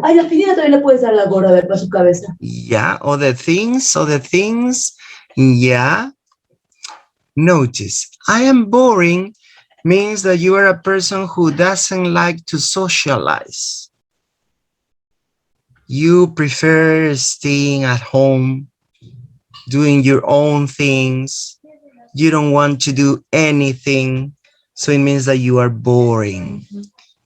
Ay, la aspirina también le puedes dar la gorra, a ver, para su cabeza. Yeah, other things. Yeah. Notice, I am boring means that you are a person who doesn't like to socialize. You prefer staying at home, doing your own things. You don't want to do anything. So it means that you are boring.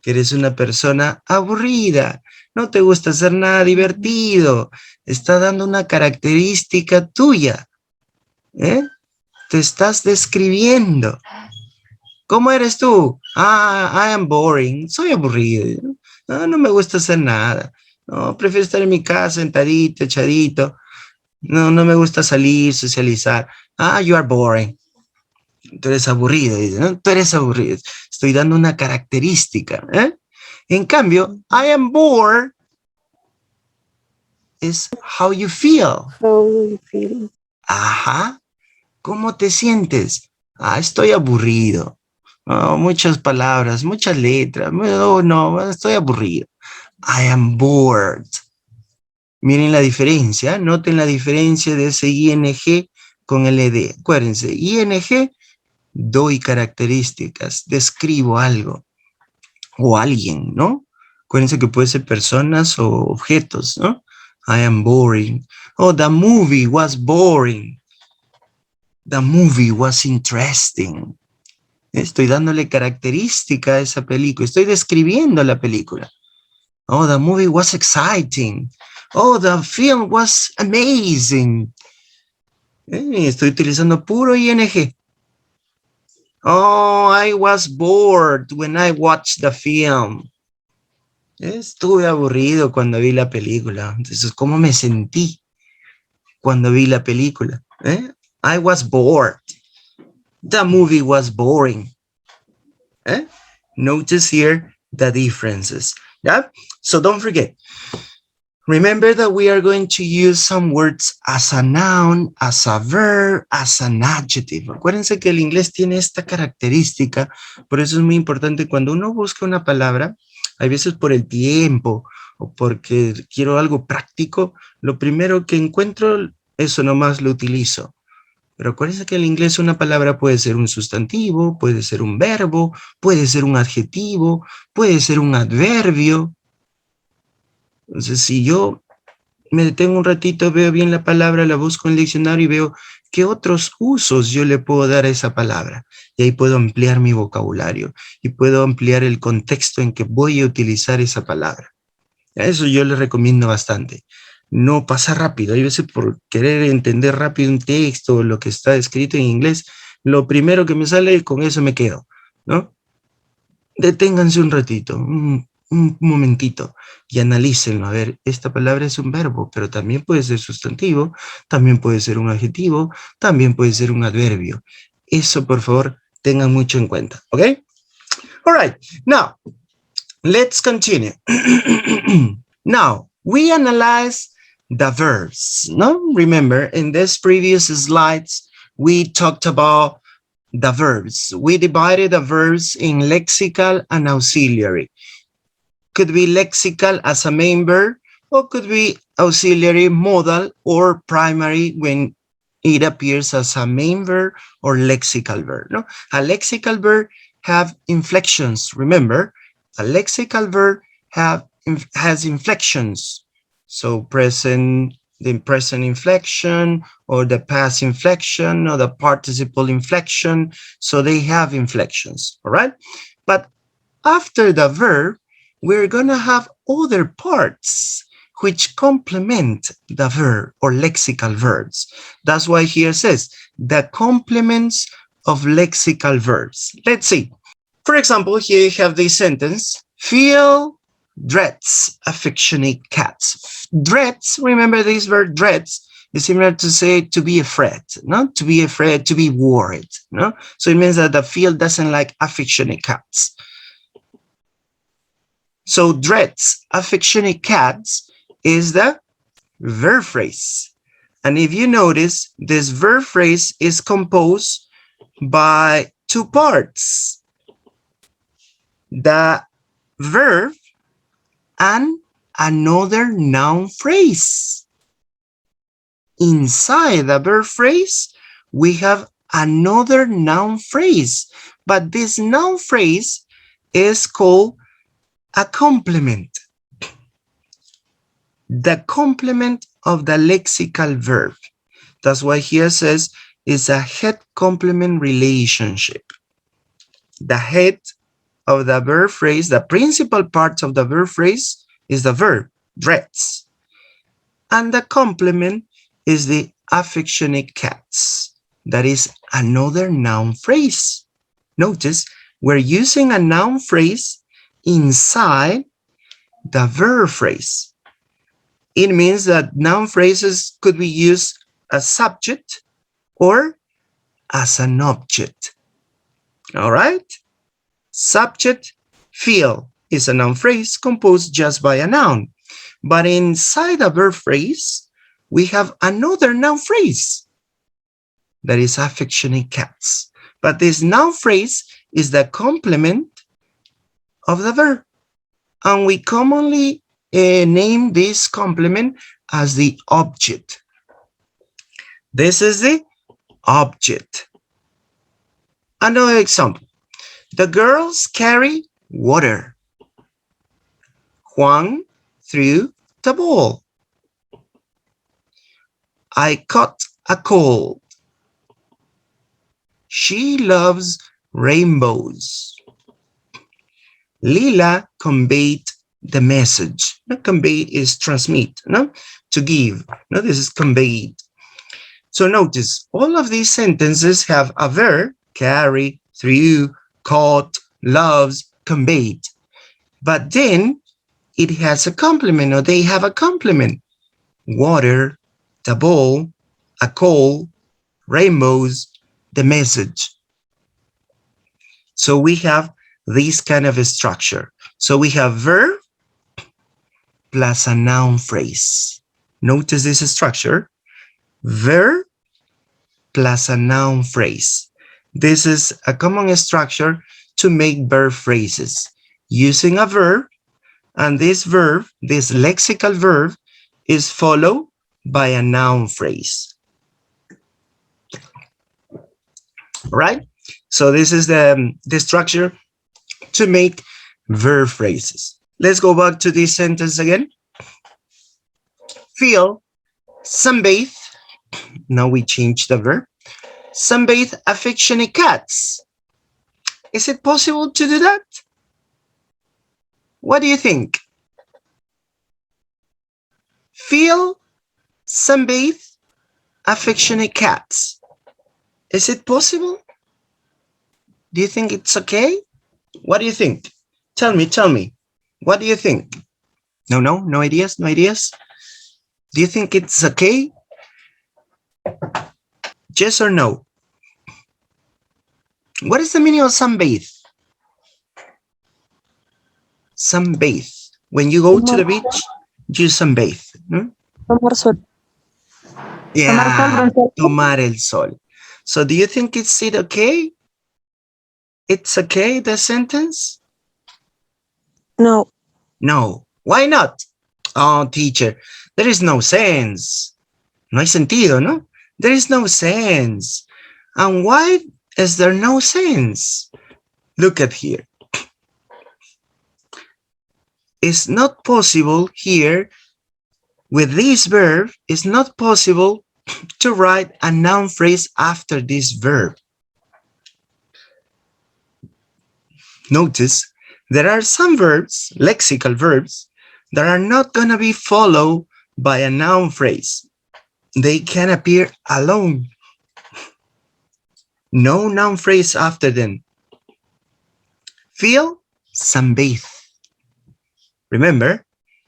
Que eres una persona aburrida. No te gusta hacer nada divertido. Está dando una característica tuya. Te estás describiendo. ¿Cómo eres tú? I am boring. Soy aburrido. No me gusta hacer nada. No, prefiero estar en mi casa sentadito, echadito. No me gusta salir, socializar. You are boring. Tú eres aburrido, dice, ¿no? Tú eres aburrido. Estoy dando una característica. En cambio, I am bored is how you feel. How do you feel? Ajá. ¿Cómo te sientes? Estoy aburrido. Muchas palabras, muchas letras. No, estoy aburrido. I am bored. Miren la diferencia, noten la diferencia de ese ing con el ed. Acuérdense, ing, doy características, describo algo o alguien, ¿no? Acuérdense que puede ser personas o objetos, ¿no? I am boring. Oh, the movie was boring. The movie was interesting. Estoy dándole característica a esa película. Estoy describiendo la película. Oh, the movie was exciting. Oh, the film was amazing. Estoy utilizando puro ing. Oh, I was bored when I watched the film. Estuve aburrido cuando vi la película. Entonces, ¿cómo me sentí cuando vi la película? I was bored. The movie was boring. Eh? Notice here the differences. Yeah? So don't forget. Remember that we are going to use some words as a noun, as a verb, as an adjective. Acuérdense que el inglés tiene esta característica, por eso es muy importante cuando uno busca una palabra, hay veces por el tiempo o porque quiero algo práctico, lo primero que encuentro, eso nomás lo utilizo. Pero acuérdense que en el inglés una palabra puede ser un sustantivo, puede ser un verbo, puede ser un adjetivo, puede ser un adverbio. Entonces, si yo me detengo un ratito, veo bien la palabra, la busco en el diccionario y veo qué otros usos yo le puedo dar a esa palabra. Y ahí puedo ampliar mi vocabulario y puedo ampliar el contexto en que voy a utilizar esa palabra. A eso yo les recomiendo bastante. No pasa rápido. Hay veces por querer entender rápido un texto o lo que está escrito en inglés, lo primero que me sale, con eso me quedo, ¿no? Deténganse un ratito, un momentito y analícenlo. A ver, esta palabra es un verbo, pero también puede ser sustantivo, también puede ser un adjetivo, también puede ser un adverbio. Eso, por favor, tengan mucho en cuenta, ¿ok? All right, now, let's continue. Now, we analyze the verbs, no? Remember, in this previous slides, we talked about the verbs. We divided the verbs in lexical and auxiliary. Could be lexical as a main verb, or could be auxiliary, modal, or primary when it appears as a main verb or lexical verb. No? A lexical verb have inflections. Remember, a lexical verb has inflections. So the present inflection or the past inflection or the participle inflection. So they have inflections, all right? But after the verb, we're gonna have other parts which complement the verb or lexical verbs. That's why here it says the complements of lexical verbs. Let's see. For example, here you have this sentence, Phil dreads affectionate cats. Dreads, remember this word dreads is similar to say to be afraid, no? To be afraid, to be worried, no? So it means that the Phil doesn't like affectionate cats. So dreads affectionate cats is the verb phrase. And if you notice, this verb phrase is composed by two parts. The verb and another noun phrase. Inside the verb phrase, we have another noun phrase, but this noun phrase is called a complement. The complement of the lexical verb. That's why here says it's a head complement relationship. The head of the verb phrase, the principal part of the verb phrase is the verb, dreads. And the complement is the affectionate cats. That is another noun phrase. Notice we're using a noun phrase inside the verb phrase. It means that noun phrases could be used as subject or as an object. All right? Subject, feel is a noun phrase composed just by a noun. But inside a verb phrase, we have another noun phrase that is affectionate cats. But this noun phrase is the complement of the verb. And we commonly name this complement as the object. This is the object. Another example. The girls carry water. Juan threw the ball. I caught a cold. She loves rainbows. Lila conveyed the message. No, conveyed is transmit, no? To give. No, this is conveyed. So notice, all of these sentences have a verb, carry, threw, caught, loves, conveyed. But then it has a complement, or they have a complement. Water, the ball, a call, rainbows, the message. So we have this kind of a structure. So we have verb plus a noun phrase. Notice this structure. Verb plus a noun phrase. This is a common structure to make verb phrases. Using a verb, and this verb, this lexical verb, is followed by a noun phrase. Right? So this is the structure to make verb phrases. Let's go back to this sentence again. Feel, sunbathe. Now we change the verb. Sunbathe affectionate cats. Is it possible to do that? What do you think? Feel, sunbathe affectionate cats. Is it possible? Do you think it's okay? What do you think? Tell me. What do you think? No ideas, no ideas? Do you think it's okay? Yes or no? What is the meaning of sunbathe? Sunbathe. When you go to the beach, you sunbathe. Tomar sol. Yeah, tomar el sol. So do you think it's okay? It's okay, the sentence? No. No. Why not? Oh, teacher, there is no sense. No hay sentido, no? There is no sense. And why is there no sense? Look at here. It's not possible here, with this verb, it's not possible to write a noun phrase after this verb. Notice there are some verbs, lexical verbs, that are not going to be followed by a noun phrase. They can appear alone. No noun phrase after them. Feel, sunbathe. Remember,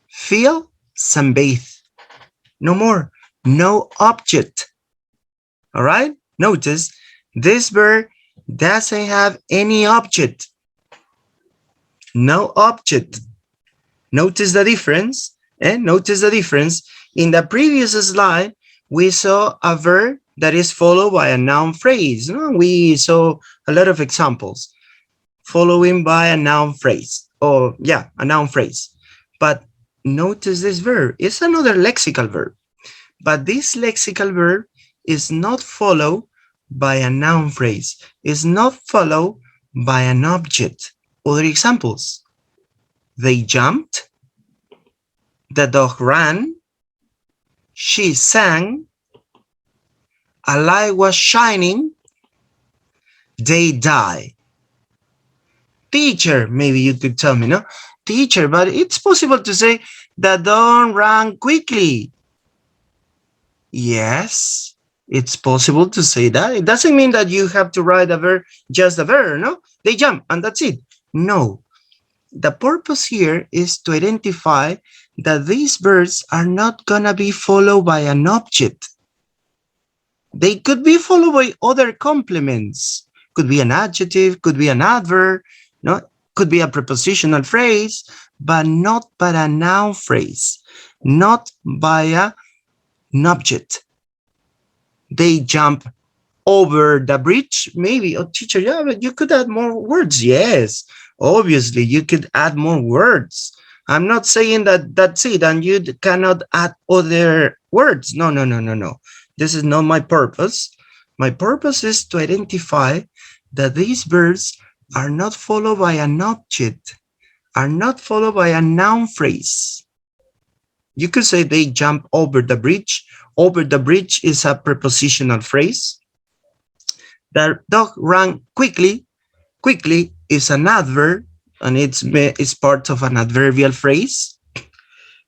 feel, sunbathe. No more, no object. All right? Notice this verb doesn't have any object. No object. Notice the difference. Notice the difference. In the previous slide, we saw a verb that is followed by a noun phrase. We saw a lot of examples following by a noun phrase. Or, yeah, a noun phrase. But notice this verb. It's another lexical verb. But this lexical verb is not followed by a noun phrase. It's not followed by an object. Other examples. They jumped. The dog ran. She sang. A light was shining. They die. Teacher, maybe you could tell me, no? Teacher, but it's possible to say the dog ran quickly. Yes, it's possible to say that. It doesn't mean that you have to write a verb, just a verb, no? They jump and that's it. No. The purpose here is to identify that these verbs are not going to be followed by an object. They could be followed by other complements. Could be an adjective, could be an adverb, no? Could be a prepositional phrase, but not by a noun phrase, not by an object. They jump over the bridge, maybe. Oh, teacher, yeah, but you could add more words. Yes, obviously, you could add more words. I'm not saying that that's it and you cannot add other words. No. This is not my purpose. My purpose is to identify that these verbs are not followed by an object, are not followed by a noun phrase. You could say they jump over the bridge. Over the bridge is a prepositional phrase. The dog ran quickly. Quickly is an adverb, and it's part of an adverbial phrase.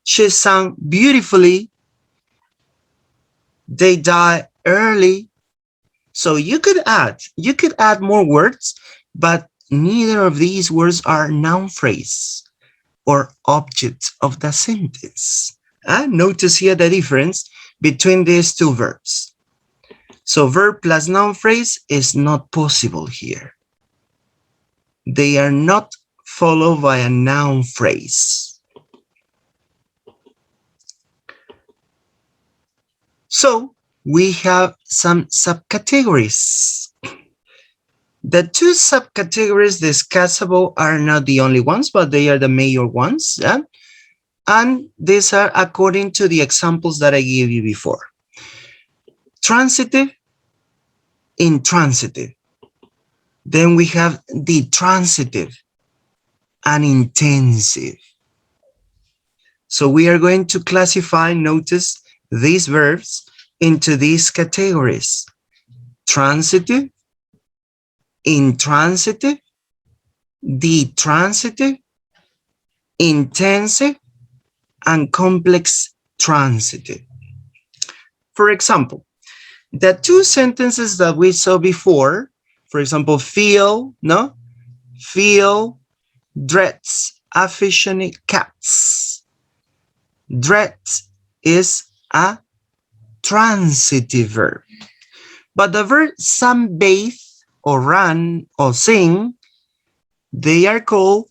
She sang beautifully. They die early. So you could add more words, but neither of these words are noun phrase or object of the sentence. Notice here the difference between these two verbs. So verb plus noun phrase is not possible here. they are not followed by a noun phrase. So we have some subcategories. The two subcategories discussable are not the only ones, but they are the major ones. Yeah? And these are according to the examples that I gave you before. Transitive, intransitive. Then we have the transitive and intensive. So we are going to classify, notice, these verbs into these categories: transitive, intransitive, detransitive, intensive, and complex transitive. For example, the two sentences that we saw before, for example, feel, no? Feel dreads affectionate cats. Dreads is a transitive verb. But the verb sunbathe or run or sing, they are called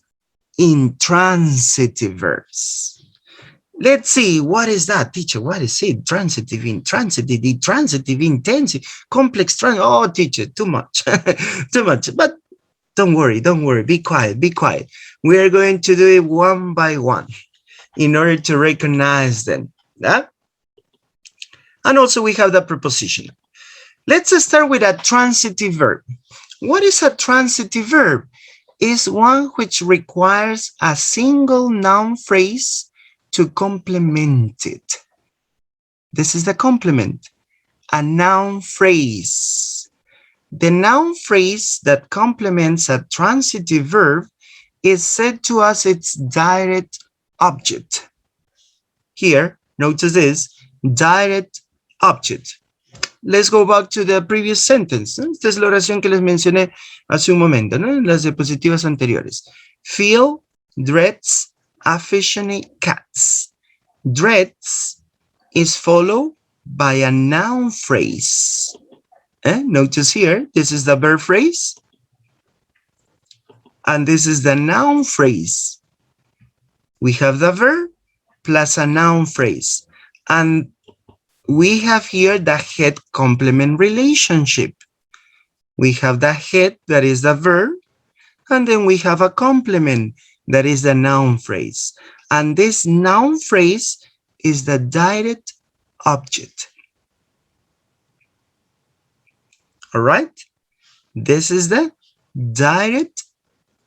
intransitive verbs. Let's see, what is that, teacher? What is it? Transitive, intransitive, detransitive, intensive, complex, oh, teacher, too much, too much. But don't worry, be quiet, be quiet. We are going to do it one by one in order to recognize them. Yeah? And also we have the preposition. Let's start with a transitive verb. What is a transitive verb? It's one which requires a single noun phrase to complement it. This is the complement, a noun phrase. The noun phrase that complements a transitive verb is said to as its direct object. Here, notice this, direct object. Let's go back to the previous sentence. Esta es la oración que les mencioné hace un momento, ¿no? Las diapositivas anteriores. Feel dreads affectionate cats. Dreads is followed by a noun phrase. Notice here, this is the verb phrase. And this is the noun phrase. We have the verb plus a noun phrase. And we have here the head complement relationship. We have the head, that is the verb, and then we have a complement, that is the noun phrase. And this noun phrase is the direct object. All right? This is the direct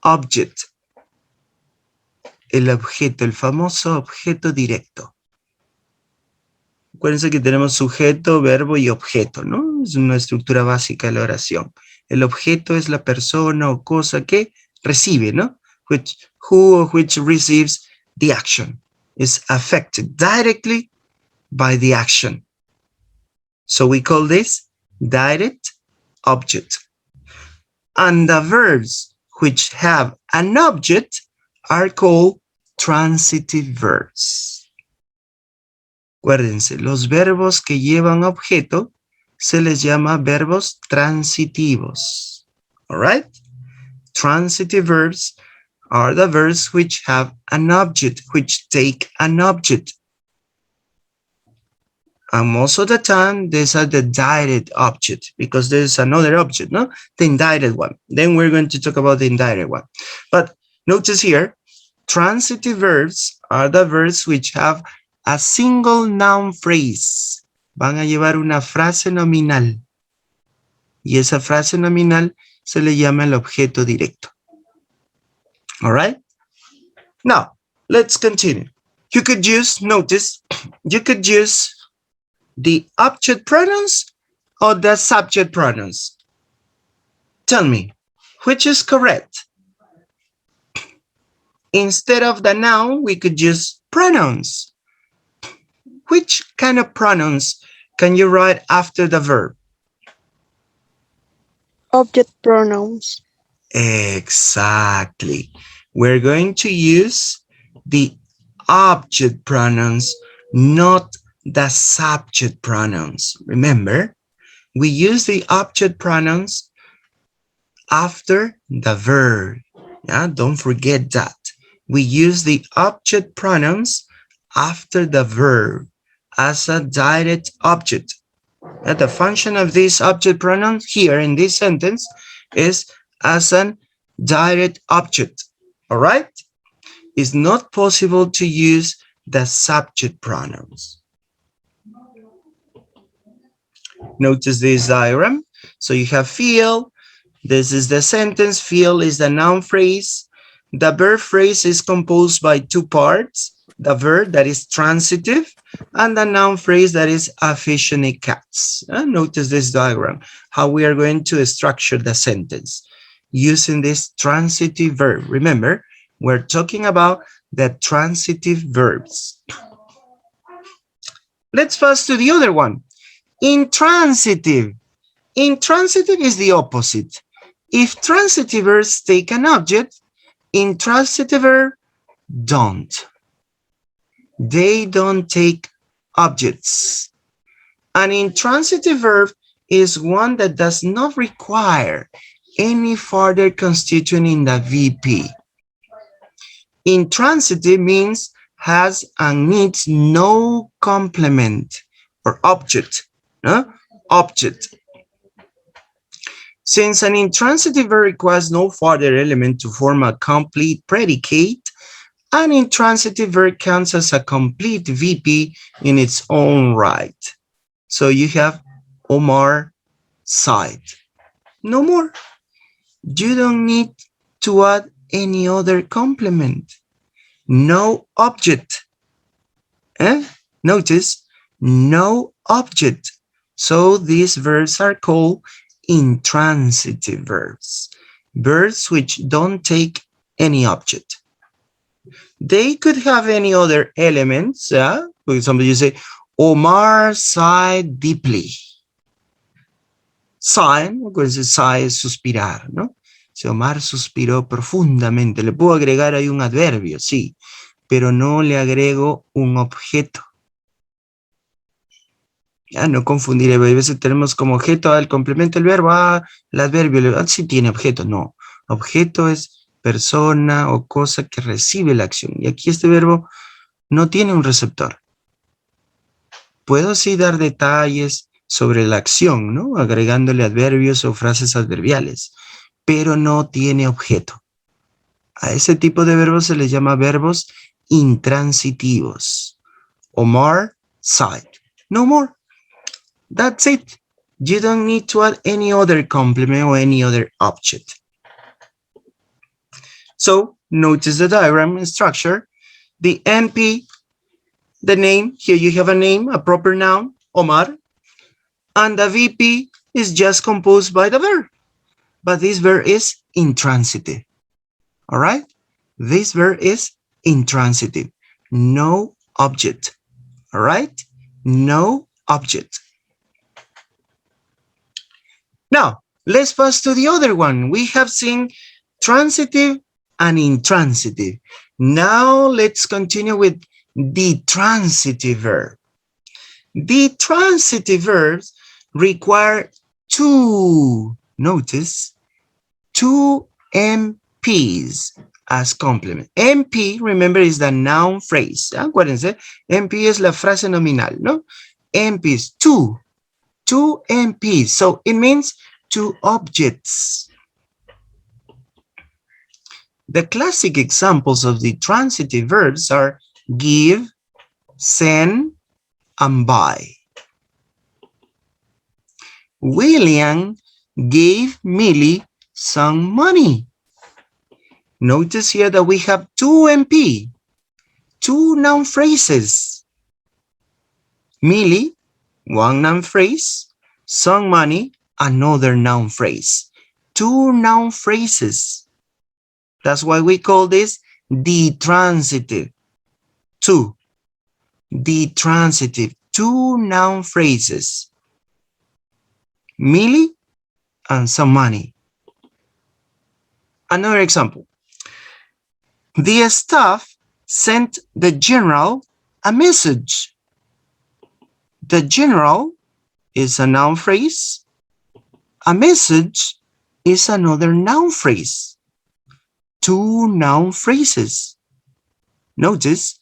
object. El objeto, el famoso objeto directo. Acuérdense que tenemos sujeto, verbo y objeto, ¿no? Es una estructura básica de la oración. El objeto es la persona o cosa que recibe, ¿no? Who or which receives the action. Is affected directly by the action. So we call this direct object. And the verbs which have an object are called transitive verbs. Acuérdense, los verbos que llevan objeto se les llama verbos transitivos. All right? Transitive verbs are the verbs which have an object, which take an object. And most of the time, these are the direct object, because there's another object, no? The indirect one. Then we're going to talk about the indirect one. But notice here, transitive verbs are the verbs which have a single noun phrase. Van a llevar una frase nominal. Y esa frase nominal se le llama el objeto directo. All right? Now, let's continue. You could use, notice, you could use the object pronouns or the subject pronouns. Tell me, which is correct? Instead of the noun, we could use pronouns. Which kind of pronouns can you write after the verb? Object pronouns. Exactly. We're going to use the object pronouns, not the subject pronouns. Remember, we use the object pronouns after the verb. Yeah, don't forget that. We use the object pronouns after the verb as a direct object. The function of this object pronoun here in this sentence is as an direct object. All right? It's not possible to use the subject pronouns. Notice this diagram. So you have feel. This is the sentence. Feel is the noun phrase. The verb phrase is composed by two parts. The verb that is transitive and the noun phrase that is affectionate cats. Notice this diagram, how we are going to structure the sentence using this transitive verb. Remember, we're talking about the transitive verbs. Let's pass to the other one. Intransitive. Intransitive is the opposite. If transitive verbs take an object, intransitive verbs don't. They don't take objects. An intransitive verb is one that does not require any further constituent in the VP. Intransitive means has and needs no complement or object. Object. Since an intransitive verb requires no further element to form a complete predicate, an intransitive verb counts as a complete VP in its own right. So you have Omar sighed. No more. You don't need to add any other complement. No object. Notice, no object. So these verbs are called intransitive verbs. Verbs which don't take any object. They could have any other elements. For example, you say, Omar sighed deeply. Sigh, sigh es suspirar, ¿no? Si Omar suspiró profundamente, le puedo agregar ahí un adverbio, sí, pero no le agrego un objeto. Ya, no confundir, a veces tenemos como objeto el complemento del verbo, el adverbio, sí tiene objeto, no. Objeto es persona o cosa que recibe la acción. Y aquí este verbo no tiene un receptor. Puedo sí dar detalles sobre la acción, ¿no? Agregándole adverbios o frases adverbiales, pero no tiene objeto. A ese tipo de verbos se les llama verbos intransitivos. Omar sighed. No more. That's it. You don't need to add any other complement or any other object. So notice the diagram structure. The NP, the name, here you have a name, a proper noun, Omar, and the VP is just composed by the verb. But this verb is intransitive. All right? This verb is intransitive. No object. All right? No object. Now, let's pass to the other one. We have seen transitive and intransitive. Now, let's continue with the transitive verb. The transitive verbs require two, notice, two MPs as complement. MP, remember, is the noun phrase. Acuérdense, MP es la frase nominal, ¿no? MP is two MPs. So it means two objects. The classic examples of the transitive verbs are give, send, and buy. William gave Millie some money. Notice here that we have two MP, two noun phrases. Millie, one noun phrase, some money, another noun phrase. Two noun phrases. That's why we call this the transitive. Two. The transitive. Two noun phrases. Millie and some money. Another example. The staff sent the general a message. The general is a noun phrase. A message is another noun phrase. two noun phrases. Notice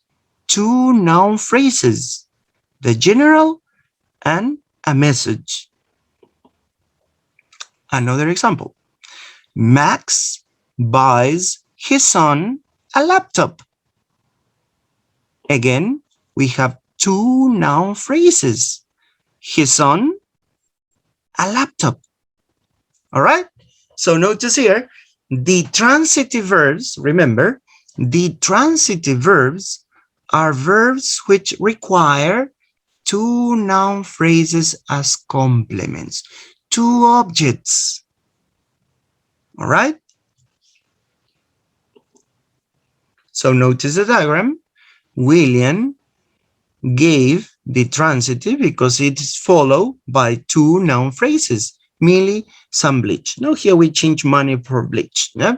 two noun phrases, the general and a message. Another example. Max buys his son a laptop. Again, we have two noun phrases. His son, a laptop. All right? So notice here, the transitive verbs, remember, the transitive verbs are verbs which require two noun phrases as complements, two objects. All right? So notice the diagram. William gave the transitive because it is followed by two noun phrases. Millie some bleach. Now here we change money for bleach. Yeah?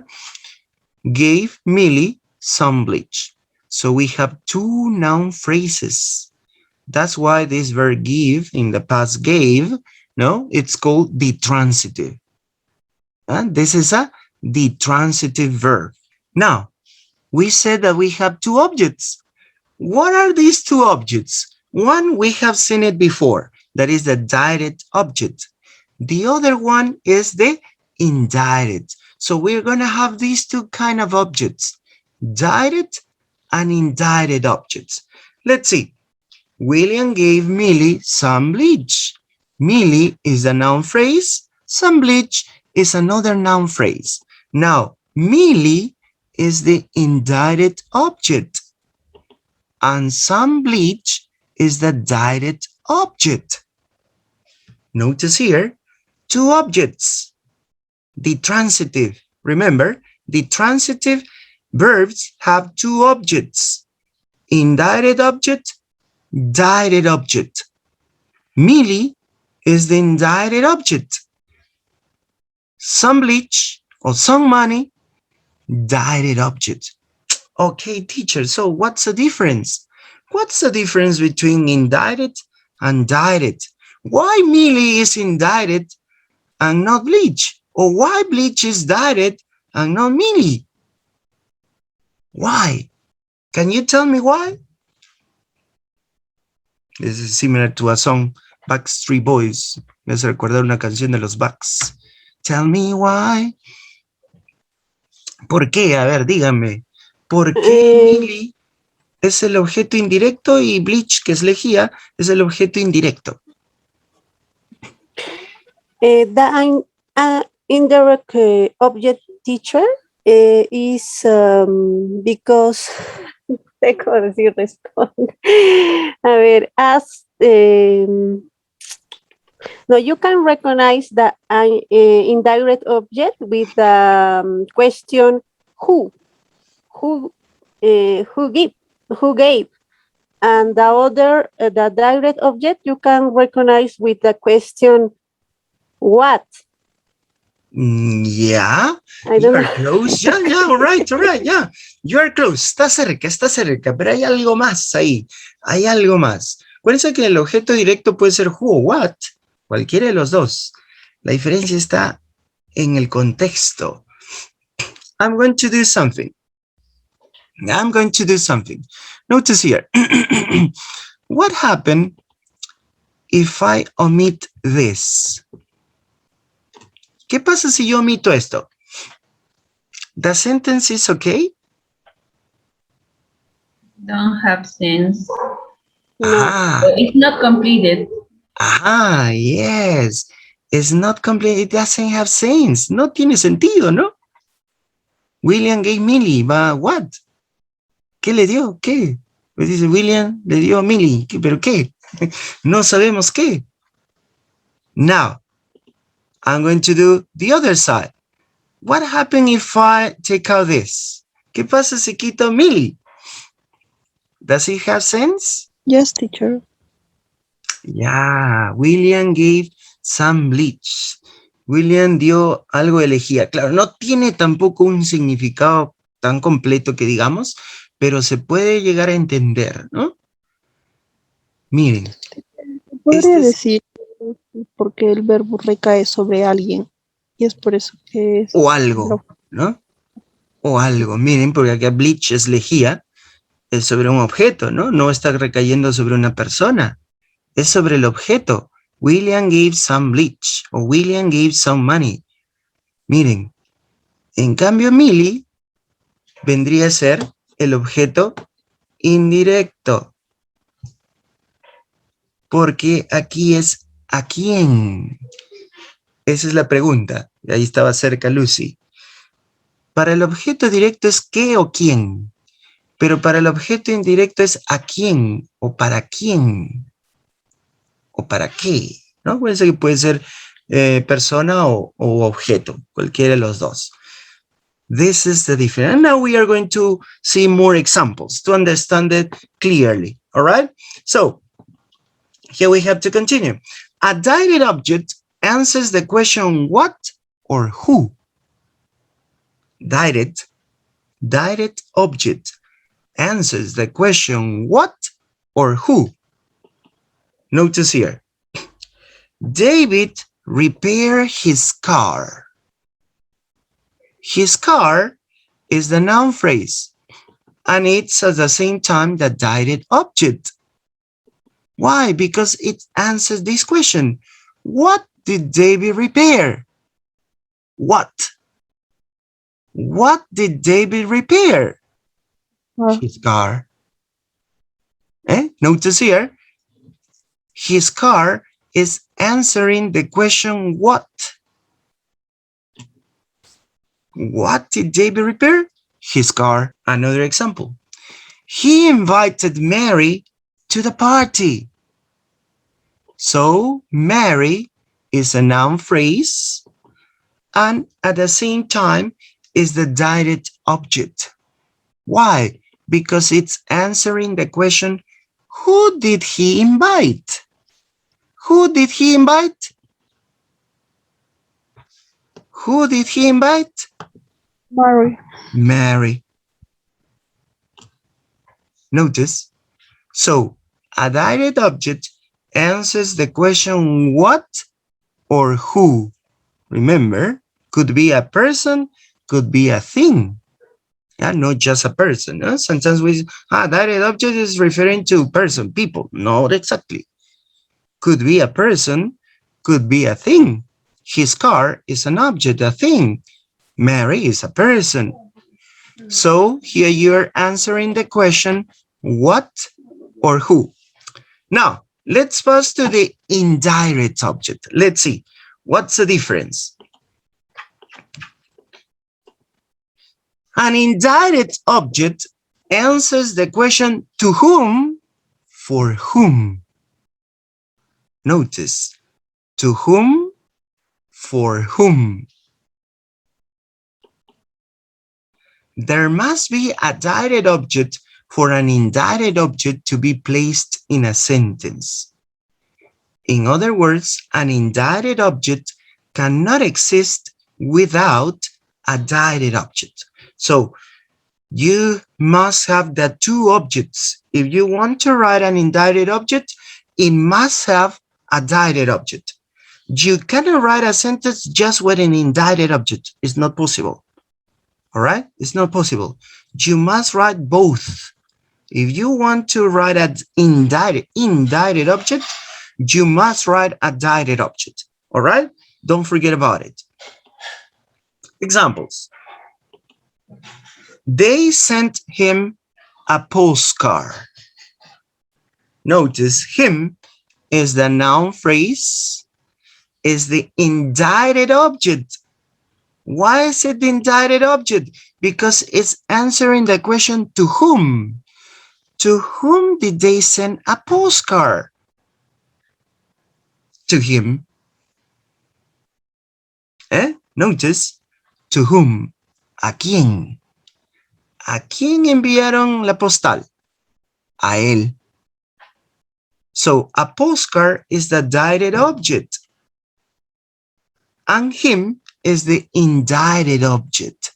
Gave Millie some bleach. So we have two noun phrases. That's why this verb give in the past gave, no, it's called the transitive. And this is the transitive verb. Now, we said that we have two objects. What are these two objects? One, we have seen it before. That is the direct object. The other one is the indirect. So we're going to have these two kind of objects, direct and indirect objects. Let's see. William gave Millie some bleach. Millie is a noun phrase. Some bleach is another noun phrase. Now, Millie is the indirect object, and some bleach is the direct object. Notice here, two objects. The transitive, remember, the transitive verbs have two objects. Indirect object, direct object. Millie is the indirect object. Some bleach or some money, direct object. Okay, teacher, so what's the difference? What's the difference between indirect and direct? Why Millie is indirect and not bleach? Or why bleach is direct and not Millie? Why? Can you tell me why? This is similar to a song, Backstreet Boys. Me hace recordar una canción de los Bucks. Tell me why. ¿Por qué? A ver, dígame. ¿Por qué Millie es el objeto indirecto y bleach, que es lejía, es el objeto indirecto? The indirect object, teacher, is because tengo que decir responde. A ver, as no, you can recognize the indirect object with the question who gave, and the other the direct object you can recognize with the question what. Yeah, I you don't are know. close. Yeah, all right, yeah. You are close. Está cerca, pero hay algo más ahí. Hay algo más. Acuérdense que el objeto directo puede ser who o what, cualquiera de los dos. La diferencia está en el contexto. I'm going to do something. Notice here. What happened if I omit this? ¿Qué pasa si yo omito esto? The sentence is okay? Don't have sense. Ah, It's not completed. Yes. It's not complete. It doesn't have sense. No tiene sentido, ¿no? William gave Millie, but what? ¿Qué le dio? ¿Qué? Pues dice William le dio a Millie. ¿Pero qué? No sabemos qué. Now, I'm going to do the other side. What happens if I take out this? ¿Qué pasa si quito Millie? Does it have sense? Yes, teacher. Yeah, William gave some bleach. William dio algo de lejía. Claro, no tiene tampoco un significado tan completo que digamos, pero se puede llegar a entender, ¿no? Miren. Podría decir porque el verbo recae sobre alguien y es por eso que es o algo, ¿no? o algo. Miren, porque acá bleach es lejía, es sobre un objeto, ¿no? No está recayendo sobre una persona, es sobre el objeto. William gave some bleach, o William gave some money. Miren, en cambio Millie vendría a ser el objeto indirecto, porque aquí es ¿a quién? Esa es la pregunta. Ahí estaba cerca Lucy. Para el objeto directo es qué o quién, pero para el objeto indirecto es a quién o para quién o para qué, ¿no? Puede ser persona o objeto, cualquiera de los dos. This is the difference. And now we are going to see more examples to understand it clearly. All right? So, here we have to continue. A direct object answers the question what or who. Direct object answers the question what or who. Notice here. David repaired his car. His car is the noun phrase, and it's at the same time the direct object. Why? Because it answers this question. What did David repair? What? What did David repair? His car. Notice here, his car is answering the question what? What did David repair? His car. Another example. He invited Mary to the party. So Mary is a noun phrase and at the same time is the direct object. Why? Because it's answering the question, who did he invite? Who did he invite? Who did he invite? Mary. Mary. Notice. So, a direct object answers the question what or who. Remember, could be a person, could be a thing. Yeah, not just a person. Sometimes we direct object is referring to person, people. Not exactly. Could be a person, could be a thing. His car is an object, a thing. Mary is a person. So here you're answering the question, what or who? Now, let's pass to the indirect object. Let's see, what's the difference? An indirect object answers the question to whom, for whom. Notice, to whom, for whom. There must be a direct object for an indirect object to be placed in a sentence. In other words, an indirect object cannot exist without a direct object. So you must have the two objects. If you want to write an indirect object, it must have a direct object. You cannot write a sentence just with an indirect object. It's not possible. All right? It's not possible. You must write both. If you want to write an indirect object, you must write a direct object. All right? Don't forget about it. Examples. They sent him a postcard. Notice him is the noun phrase, is the indirect object. Why is it the indirect object? Because it's answering the question to whom. To whom did they send a postcard? To him. Notice, to whom. ¿A quién? ¿A quién enviaron la postal? A él. So, a postcard is the direct object. And him is the indirect object.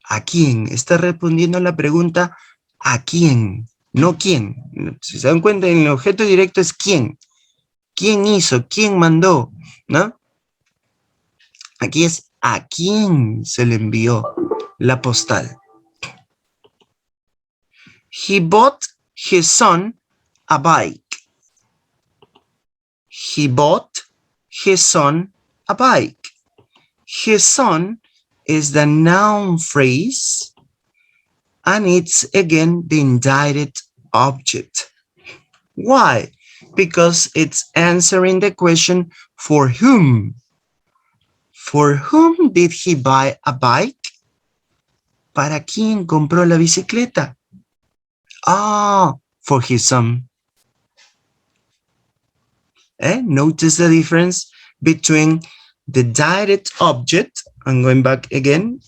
¿A quién? Está respondiendo la pregunta ¿a quién? No quién. Si se dan cuenta, en el objeto directo es quién. ¿Quién hizo? ¿Quién mandó? ¿No? Aquí es a quién se le envió La postal. He bought his son a bike. He bought his son a bike. His son is the noun phrase, and it's again the indirect object. Why? Because it's answering the question, for whom? For whom did he buy a bike? ¿Para quién compró la bicicleta? Ah, for his son. Notice the difference between the direct object. I'm going back again.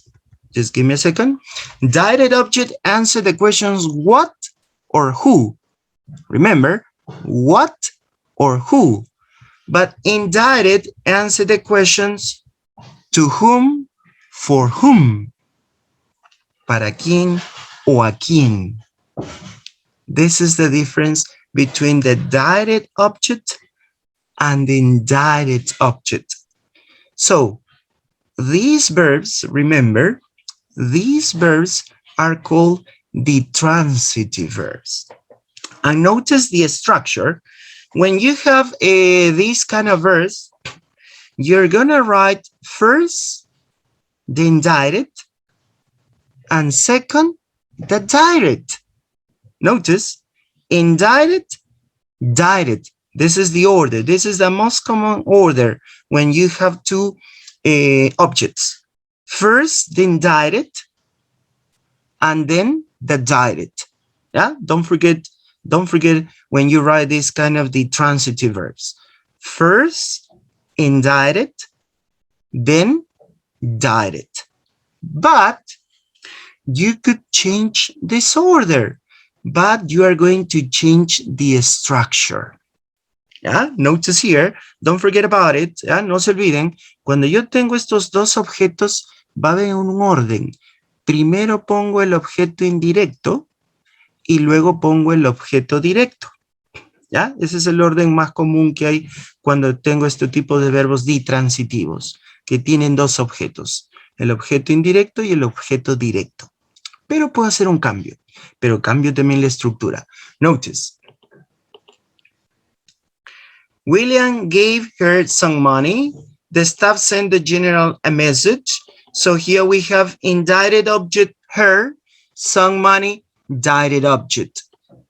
Just give me a second. Direct object answer the questions what or who. Remember, what or who. But indirect answer the questions to whom, for whom, para quién o a quién. This is the difference between the direct object and the indirect object. So these verbs, remember, these verbs are called the transitive verbs. And notice the structure. When you have these kind of verbs, you're gonna write first the indirect and second the direct. Notice indirect, direct. This is the order. This is the most common order when you have two objects. First the indirect and then the direct. Yeah, don't forget when you write this kind of the transitive verbs. First indirect, then direct. But you could change this order, but you are going to change the structure. Yeah, notice here, don't forget about it. Yeah, no se olviden, cuando yo tengo estos dos objetos, va a haber un orden. Primero pongo el objeto indirecto y luego pongo el objeto directo. ¿Ya? Ese es el orden más común que hay cuando tengo este tipo de verbos ditransitivos, que tienen dos objetos, el objeto indirecto y el objeto directo. Pero puedo hacer un cambio, pero cambio también la estructura. Notice. William gave her some money. The staff sent the general a message. So here we have indirect object her, some money, direct object.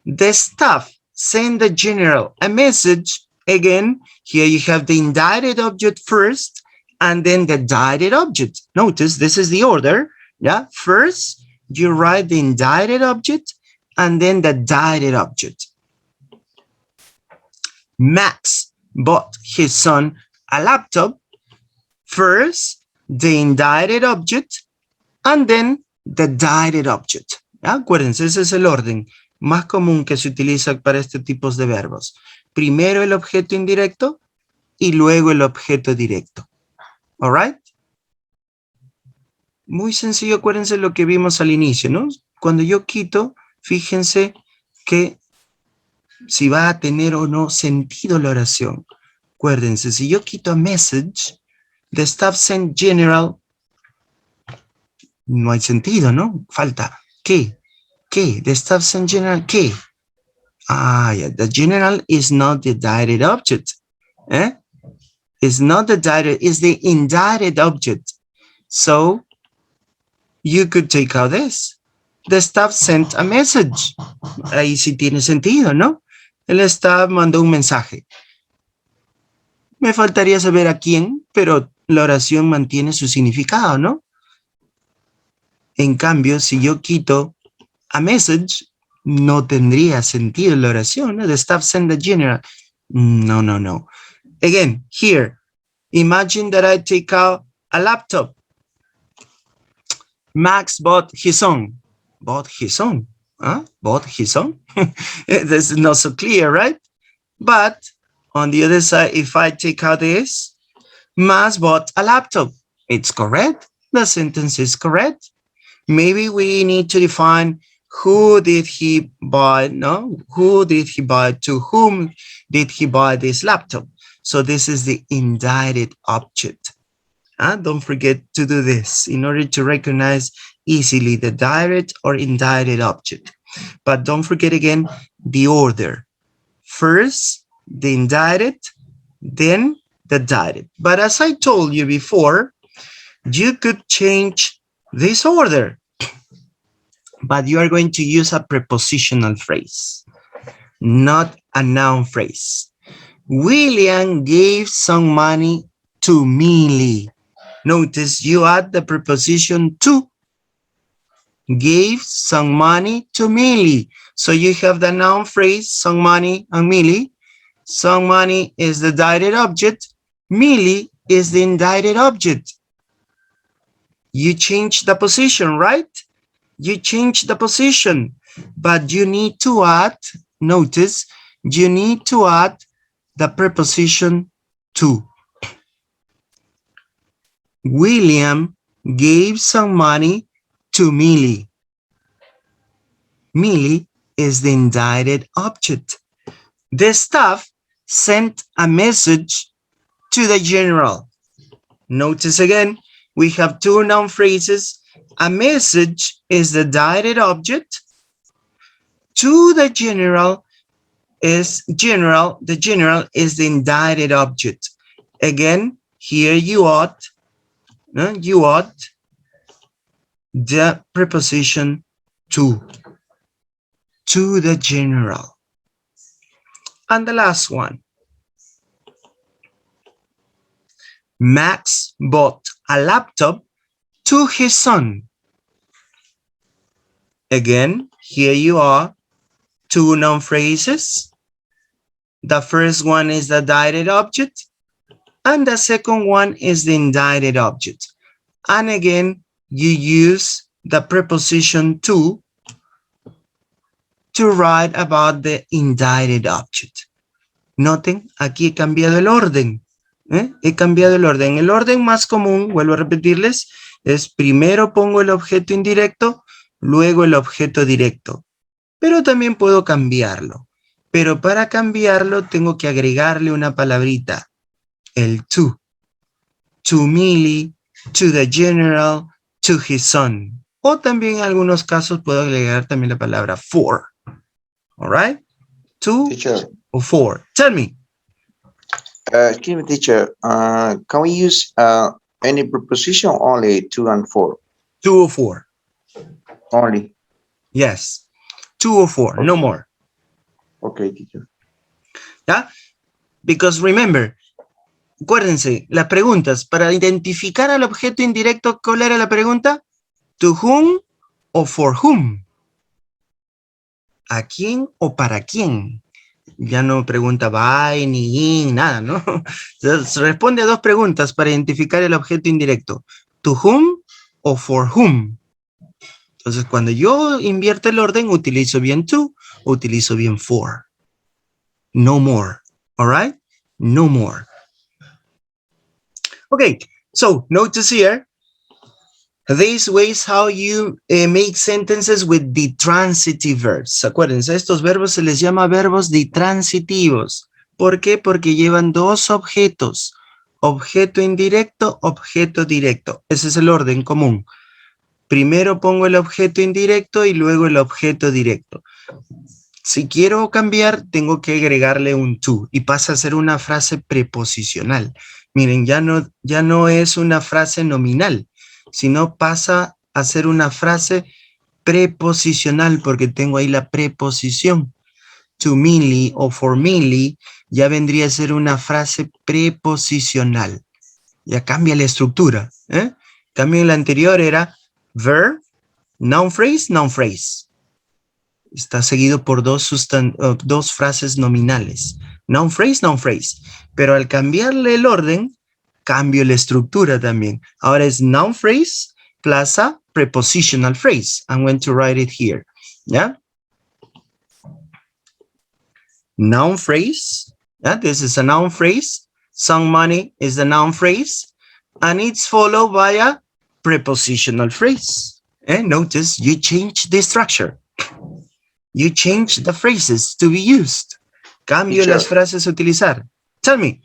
The staff sent the general a message. Again, here you have the indirect object first and then the direct object. Notice this is the order. Yeah, first you write the indirect object and then the direct object. Max bought his son a laptop. First the indirect object and then the direct object. ¿Ya? Acuérdense, ese es el orden más común que se utiliza para este tipo de verbos. Primero el objeto indirecto y luego el objeto directo. All right? Muy sencillo, acuérdense lo que vimos al inicio, ¿no? Cuando yo quito, fíjense que si va a tener o no sentido la oración. Acuérdense, si yo quito message, the staff sent general, no hay sentido, ¿no? Falta. ¿Qué? ¿Qué? The staff sent general, ¿qué? Ah, yeah, the general is not the direct object. It's not the direct, it's the indirect object. So, you could take out this. The staff sent a message. Ahí sí tiene sentido, ¿no? El staff mandó un mensaje. Me faltaría saber a quién, pero la oración mantiene su significado, ¿no? En cambio, si yo quito a message, no tendría sentido la oración, ¿no? The staff sent the general. No, no, no. Again, here, imagine that I take out a laptop. Max bought his own. Bought his own. Huh? Bought his own? This is not so clear, right? But on the other side, if I take out this, Max bought a laptop. It's correct. The sentence is correct. Maybe we need to define who did he buy, no? Who did he buy, to whom did he buy this laptop? So this is the indirect object. Don't forget to do this in order to recognize easily the direct or indirect object. But don't forget again the order. First, the indirect, then the direct. But as I told you before, you could change this order, but you are going to use a prepositional phrase, not a noun phrase. William gave some money to Millie. Notice you add the preposition to. Gave some money to Millie. So you have the noun phrase, some money and Millie. Some money is the direct object. Millie is the indirect object. You change the position, right? You change the position, but you need to add, notice, you need to add the preposition to. William gave some money to Millie. Millie is the indirect object. The staff sent a message to the general. Notice again, we have two noun phrases. A message is the direct object. To the general is general. The general is the indirect object. Again, here you add the preposition to the general. And the last one. Max bought a laptop to his son. Again, here you are, two noun phrases. The first one is the direct object, and the second one is the indirect object. And again, you use the preposition to write about the indirect object. Noten, aquí he cambiado el orden. He cambiado el orden. El orden más común, vuelvo a repetirles, es primero pongo el objeto indirecto, luego el objeto directo. Pero también puedo cambiarlo. Pero para cambiarlo tengo que agregarle una palabrita, el to. To Millie, to the general, to his son. O también en algunos casos puedo agregar también la palabra for. All right? To Teacher, or for. Tell me. excuse me, teacher. Can we use any preposition only to and for? To or for. Only. Yes. To or for, no more. Okay, teacher. ¿Ya? Because remember, acuérdense, las preguntas, para identificar al objeto indirecto, ¿cuál era la pregunta? To whom o for whom. ¿A quién o para quién? Ya no pregunta by ni in, nada, ¿no? Se responde a dos preguntas para identificar el objeto indirecto. To whom o for whom. Entonces, cuando yo invierto el orden, utilizo bien to, utilizo bien for. No more. All right? No more. Okay, so notice here, these ways how you make sentences with the transitive verbs. Acuérdense, estos verbos se les llama verbos ditransitivos. ¿Por qué? Porque llevan dos objetos. Objeto indirecto, objeto directo. Ese es el orden común. Primero pongo el objeto indirecto y luego el objeto directo. Si quiero cambiar, tengo que agregarle un to y pasa a ser una frase preposicional. Miren, ya no es una frase nominal, sino pasa a ser una frase preposicional porque tengo ahí la preposición. To Millie o for Millie ya vendría a ser una frase preposicional. Ya cambia la estructura. Cambio en la anterior era verb, noun phrase, noun phrase. Está seguido por dos frases nominales. Noun phrase, noun phrase. Pero al cambiarle el orden, cambio la estructura también. Ahora es noun phrase plus a prepositional phrase. I'm going to write it here. ¿Ya? Noun phrase. ¿Ya? This is a noun phrase. Some money is the noun phrase. And it's followed by a prepositional phrase. Notice you change the structure. You change the phrases to be used. Cambio las frases a utilizar. Tell me.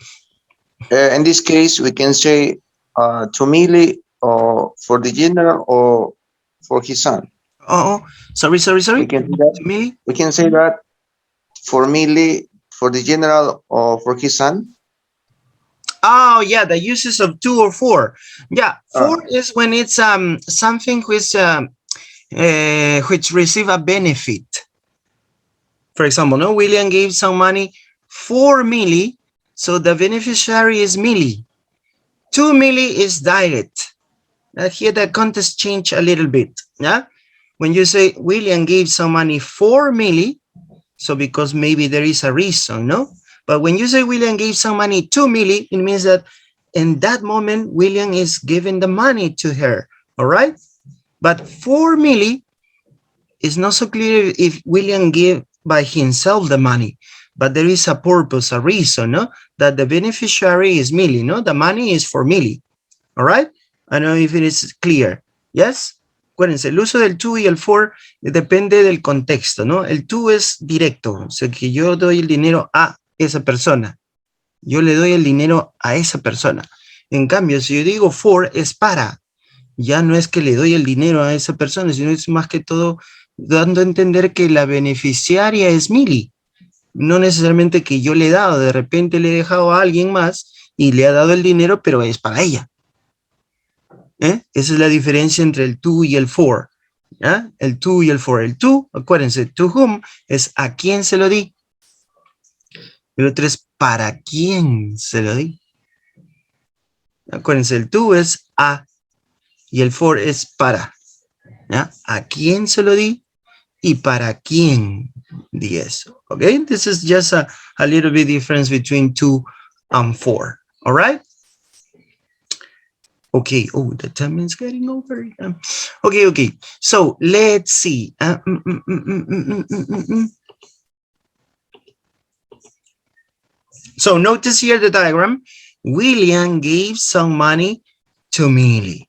In this case, we can say to Millie or for the general or for his son. Oh, sorry. We can say that, Millie? we can say that for Millie, for the general, or for his son. Oh, yeah, the uses of 2 or 4. Yeah, 4 is when it's something which receive a benefit. For example, no, William gave some money for Millie, so the beneficiary is Millie. To Millie is direct. Here the context change a little bit. Yeah, when you say William gave some money for Millie, so because maybe there is a reason, no? But when you say William gave some money to Millie, it means that in that moment, William is giving the money to her, all right? But for Millie, it's not so clear if William gave by himself the money, but there is a purpose, a reason, no? That the beneficiary is Millie, no? The money is for Millie, all right? I don't know if it is clear, yes? Acuérdense, el uso del to y el for depende del contexto, ¿no? El to es directo, o sea que yo doy el dinero a esa persona. Yo le doy el dinero a esa persona. En cambio, si yo digo for, es para. Ya no es que le doy el dinero a esa persona, sino es más que todo dando a entender que la beneficiaria es Millie. No necesariamente que yo le he dado, de repente le he dejado a alguien más y le ha dado el dinero, pero es para ella. Esa es la diferencia entre el to y el for. ¿Ya? El to y el for. El to, acuérdense, to whom es a quién se lo di. El otro es para quién se lo di. Acuérdense, el to es a y el for es para. ¿Ya? A quién se lo di y para quién di eso. Okay? This is just a little bit difference between to and for. All right? Okay. Oh, the time is getting over. Okay. So let's see. So notice here the diagram. William gave some money to Millie.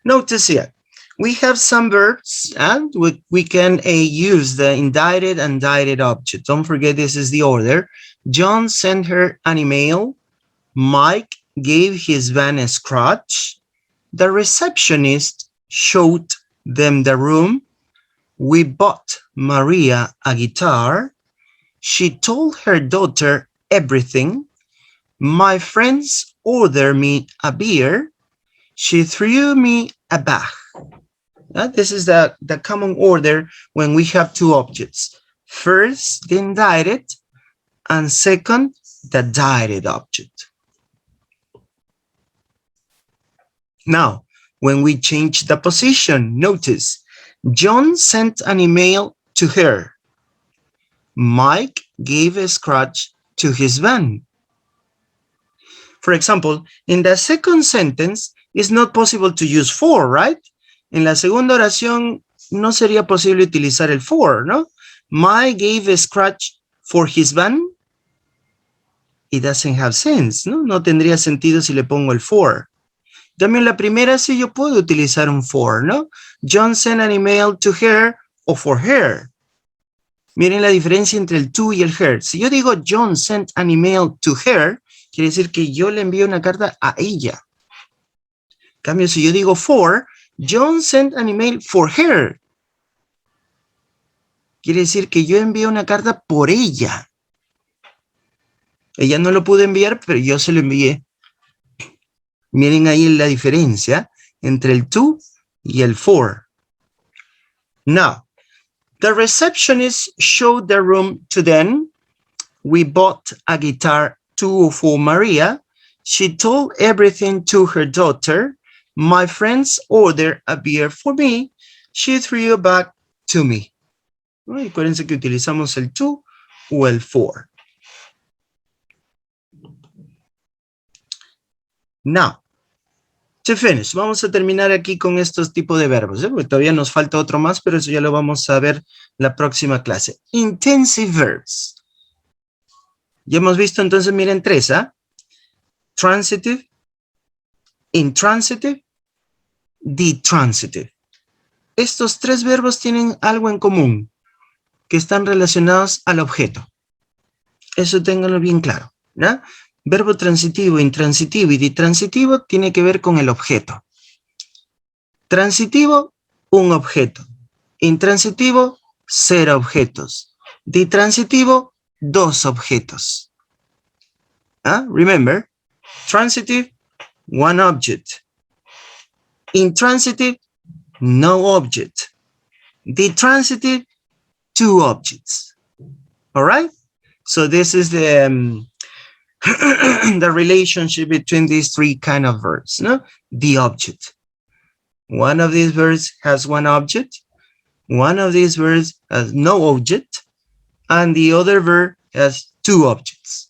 Notice here, we have some verbs and we can use the indirect and direct object. Don't forget this is the order. John sent her an email. Mike gave his van a scratch. The receptionist showed them the room. We bought Maria a guitar. She told her daughter everything. My friends ordered me a beer. She threw me a bath. This is the common order when we have two objects. First, the indirect, and second, the direct object. Now, when we change the position, notice, John sent an email to her. Mike gave a scratch to his van. For example, in the second sentence, it's not possible to use for, right? En la segunda oración no sería posible utilizar el for, ¿no? Mike gave a scratch for his van. It doesn't have sense, ¿no? No tendría sentido si le pongo el for. También la primera sí yo puedo utilizar un for, ¿no? John sent an email to her o for her. Miren la diferencia entre el to y el her. Si yo digo John sent an email to her, quiere decir que yo le envío una carta a ella. En cambio, si yo digo for, John sent an email for her. Quiere decir que yo envío una carta por ella. Ella no lo pudo enviar, pero yo se lo envié. Miren ahí la diferencia entre el to y el for. Now, the receptionist showed the room to them. We bought a guitar for Maria. She told everything to her daughter. My friends ordered a beer for me. She threw it back to me. Acuérdense que utilizamos el to o el for. Now, to finish, vamos a terminar aquí con estos tipos de verbos, porque todavía nos falta otro más, pero eso ya lo vamos a ver la próxima clase. Intensive verbs. Ya hemos visto entonces, miren, tres, ¿ah? Transitive, intransitive, detransitive. Estos tres verbos tienen algo en común, que están relacionados al objeto. Eso ténganlo bien claro, ¿no? Verbo transitivo, intransitivo y ditransitivo tiene que ver con el objeto. Transitivo un objeto. Intransitivo, 0 objetos. Ditransitivo, 2 objetos. Remember, transitive, 1 object. Intransitive, no object. Ditransitive, 2 objects. All right? So this is the the relationship between these three kind of verbs, no? The object. One of these verbs has 1 object. One of these verbs has no object. And the other verb has 2 objects.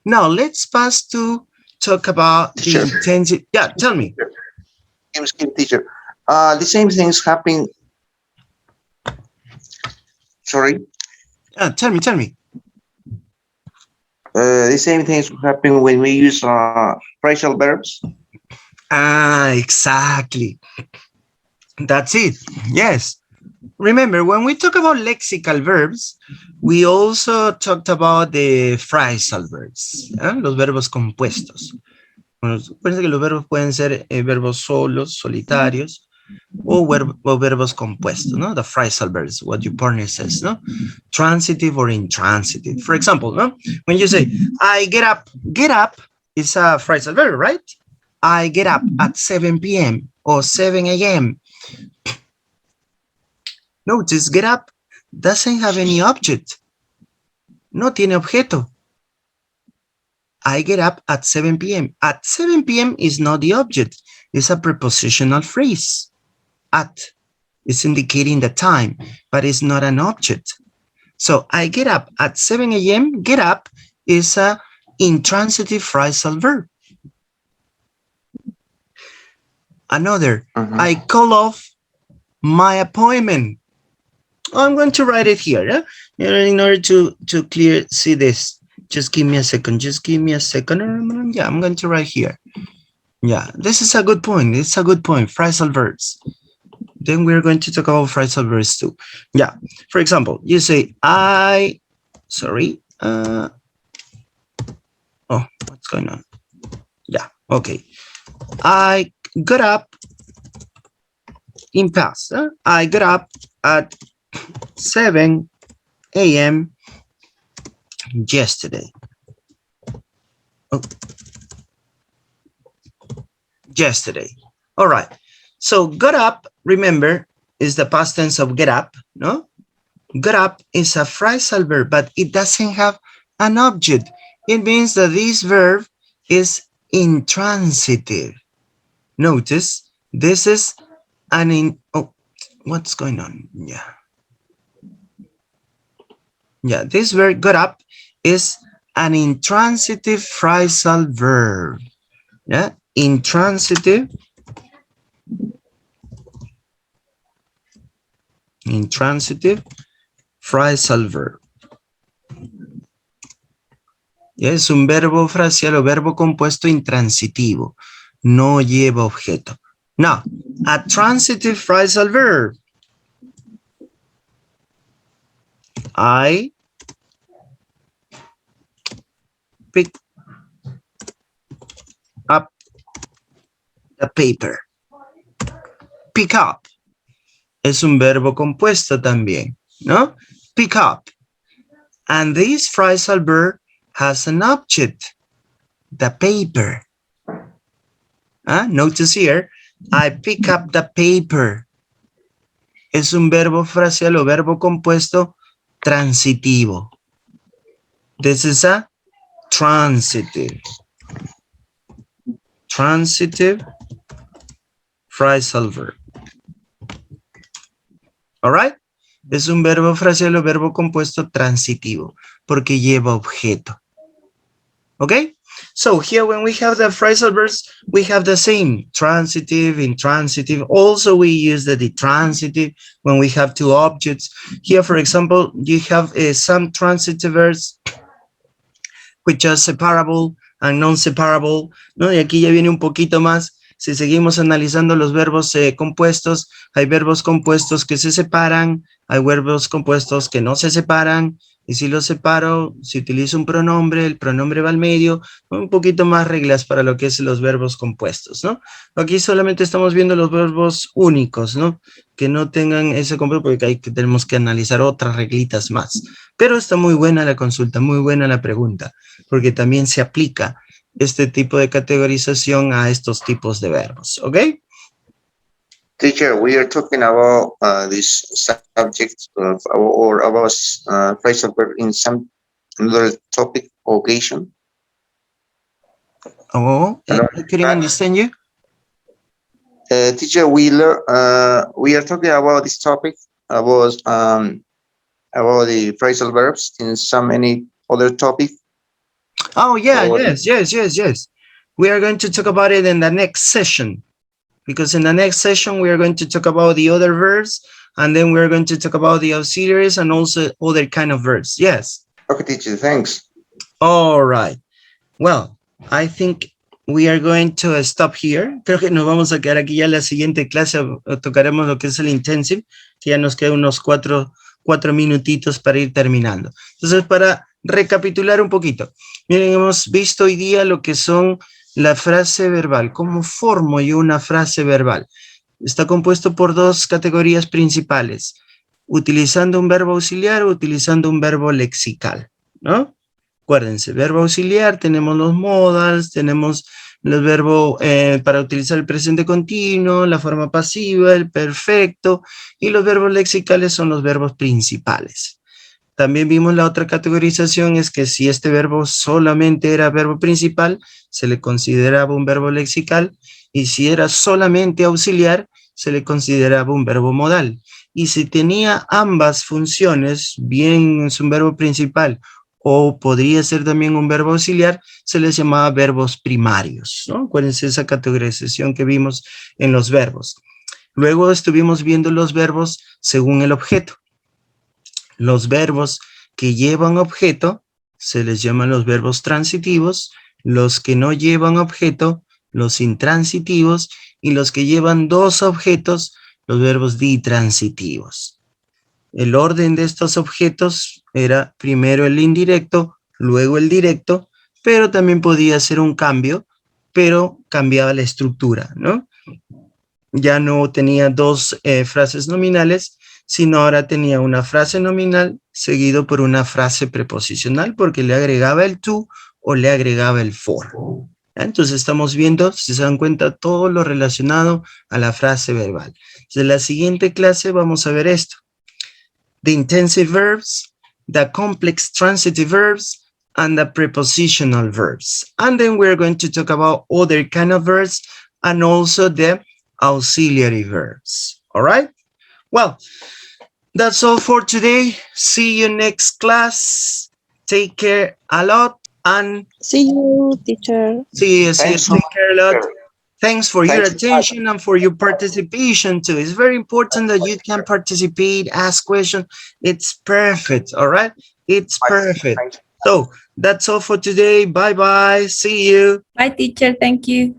Now let's pass to talk about the intensive. Yeah, tell me. Teacher. The same things happen. Sorry. Tell me. The same things happen when we use phrasal verbs. Exactly. That's it. Yes. Remember, when we talk about lexical verbs, we also talked about the phrasal verbs, los verbos compuestos. Bueno, acuérdense que los verbos pueden ser verbos solos, solitarios, o verbos compuestos, no? The phrasal verbs, what your partner says, no? Transitive or intransitive. For example, no? When you say, I get up is a phrasal verb, right? I get up at 7 p.m. or 7 a.m. Notice, get up doesn't have any object. No tiene objeto. I get up at 7 p.m. At 7 p.m. is not the object. It's a prepositional phrase. At is indicating the time, but it's not an object. So I get up at 7 a.m. Get up is a intransitive phrasal verb. Another, I call off my appointment. I'm going to write it here, in order to clear, see this. Just give me a second. Yeah, I'm going to write here. Yeah, this is a good point. It's a good point. Phrasal verbs. Then we're going to talk about phrasal verbs too. Yeah, for example, you say, what's going on? Yeah, okay. I got up in past. I got up at 7 a.m. yesterday. Yesterday. All right. So got up, remember, is the past tense of get up, no? Got up is a phrasal verb, but it doesn't have an object. It means that this verb is intransitive. Notice, this is what's going on? Yeah, this verb got up is an intransitive phrasal verb. Yeah, intransitive phrasal verb. Es un verbo frasial o verbo compuesto intransitivo. No lleva objeto. Now, a transitive phrasal verb. I pick up the paper. Pick up. Es un verbo compuesto también, ¿no? Pick up. And this phrasal verb has an object, the paper. Notice here, I pick up the paper. Es un verbo frasial o verbo compuesto transitivo. This is a transitive phrasal verb. All right? Es un verbo frasial o verbo compuesto transitivo porque lleva objeto. Okay? So here when we have the phrasal verbs, we have the same transitive, intransitive. Also, we use the ditransitive when we have two objects. Here, for example, you have some transitive verbs which are separable and non-separable, ¿no? Y aquí ya viene un poquito más Si seguimos analizando los verbos compuestos, hay verbos compuestos que se separan, hay verbos compuestos que no se separan, y si los separo, si utilizo un pronombre, el pronombre va al medio, un poquito más reglas para lo que es los verbos compuestos, ¿no? Aquí solamente estamos viendo los verbos únicos, ¿no? Que no tengan ese compuesto, porque ahí tenemos que analizar otras reglitas más. Pero está muy buena la consulta, muy buena la pregunta, porque también se aplica este tipo de categorización a estos tipos de verbos, ¿ok? Teacher, we are talking about this subject or about phrasal verb in some another topic or occasion. Oh, I couldn't understand you. Teacher, we are talking about this topic about the phrasal verbs in some any other topic. Oh, yeah, yes. We are going to talk about it in the next session. Because in the next session, we are going to talk about the other verbs, and then we're going to talk about the auxiliaries and also other kind of verbs. Yes. Okay, teacher, thanks. All right. Well, I think we are going to stop here. Creo que nos vamos a quedar aquí ya en la siguiente clase. Tocaremos lo que es el intensive, que ya nos quedan unos cuatro minutitos para ir terminando. Entonces, para recapitular un poquito. Miren, hemos visto hoy día lo que son la frase verbal. ¿Cómo formo yo una frase verbal? Está compuesto por dos categorías principales. Utilizando un verbo auxiliar o utilizando un verbo lexical, ¿no? Acuérdense, verbo auxiliar, tenemos los modals, tenemos los verbos para utilizar el presente continuo, la forma pasiva, el perfecto, y los verbos lexicales son los verbos principales. También vimos la otra categorización, es que si este verbo solamente era verbo principal, se le consideraba un verbo lexical, y si era solamente auxiliar, se le consideraba un verbo modal. Y si tenía ambas funciones, bien es un verbo principal, o podría ser también un verbo auxiliar, se les llamaba verbos primarios, ¿no? Acuérdense esa categorización que vimos en los verbos. Luego estuvimos viendo los verbos según el objeto. Los verbos que llevan objeto se les llaman los verbos transitivos, los que no llevan objeto, los intransitivos, y los que llevan dos objetos, los verbos ditransitivos. El orden de estos objetos era primero el indirecto, luego el directo, pero también podía ser un cambio, pero cambiaba la estructura, ¿no? Ya no tenía dos frases nominales, sino ahora tenía una frase nominal seguido por una frase preposicional porque le agregaba el to o le agregaba el for. Entonces estamos viendo, si se dan cuenta, todo lo relacionado a la frase verbal. En la siguiente clase vamos a ver esto. The intensive verbs, the complex transitive verbs, and the prepositional verbs. And then we're going to talk about other kind of verbs and also the auxiliary verbs. All right? Well, that's all for today. See you next class. Take care a lot and See you, teacher. see you. Thanks so Take care a lot. much. Thanks for your Thanks. attention and for your participation too. It's very important that you can participate, ask questions. It's perfect, all right? It's perfect. So that's all for today. Bye-bye. See you. Bye, teacher. Thank you.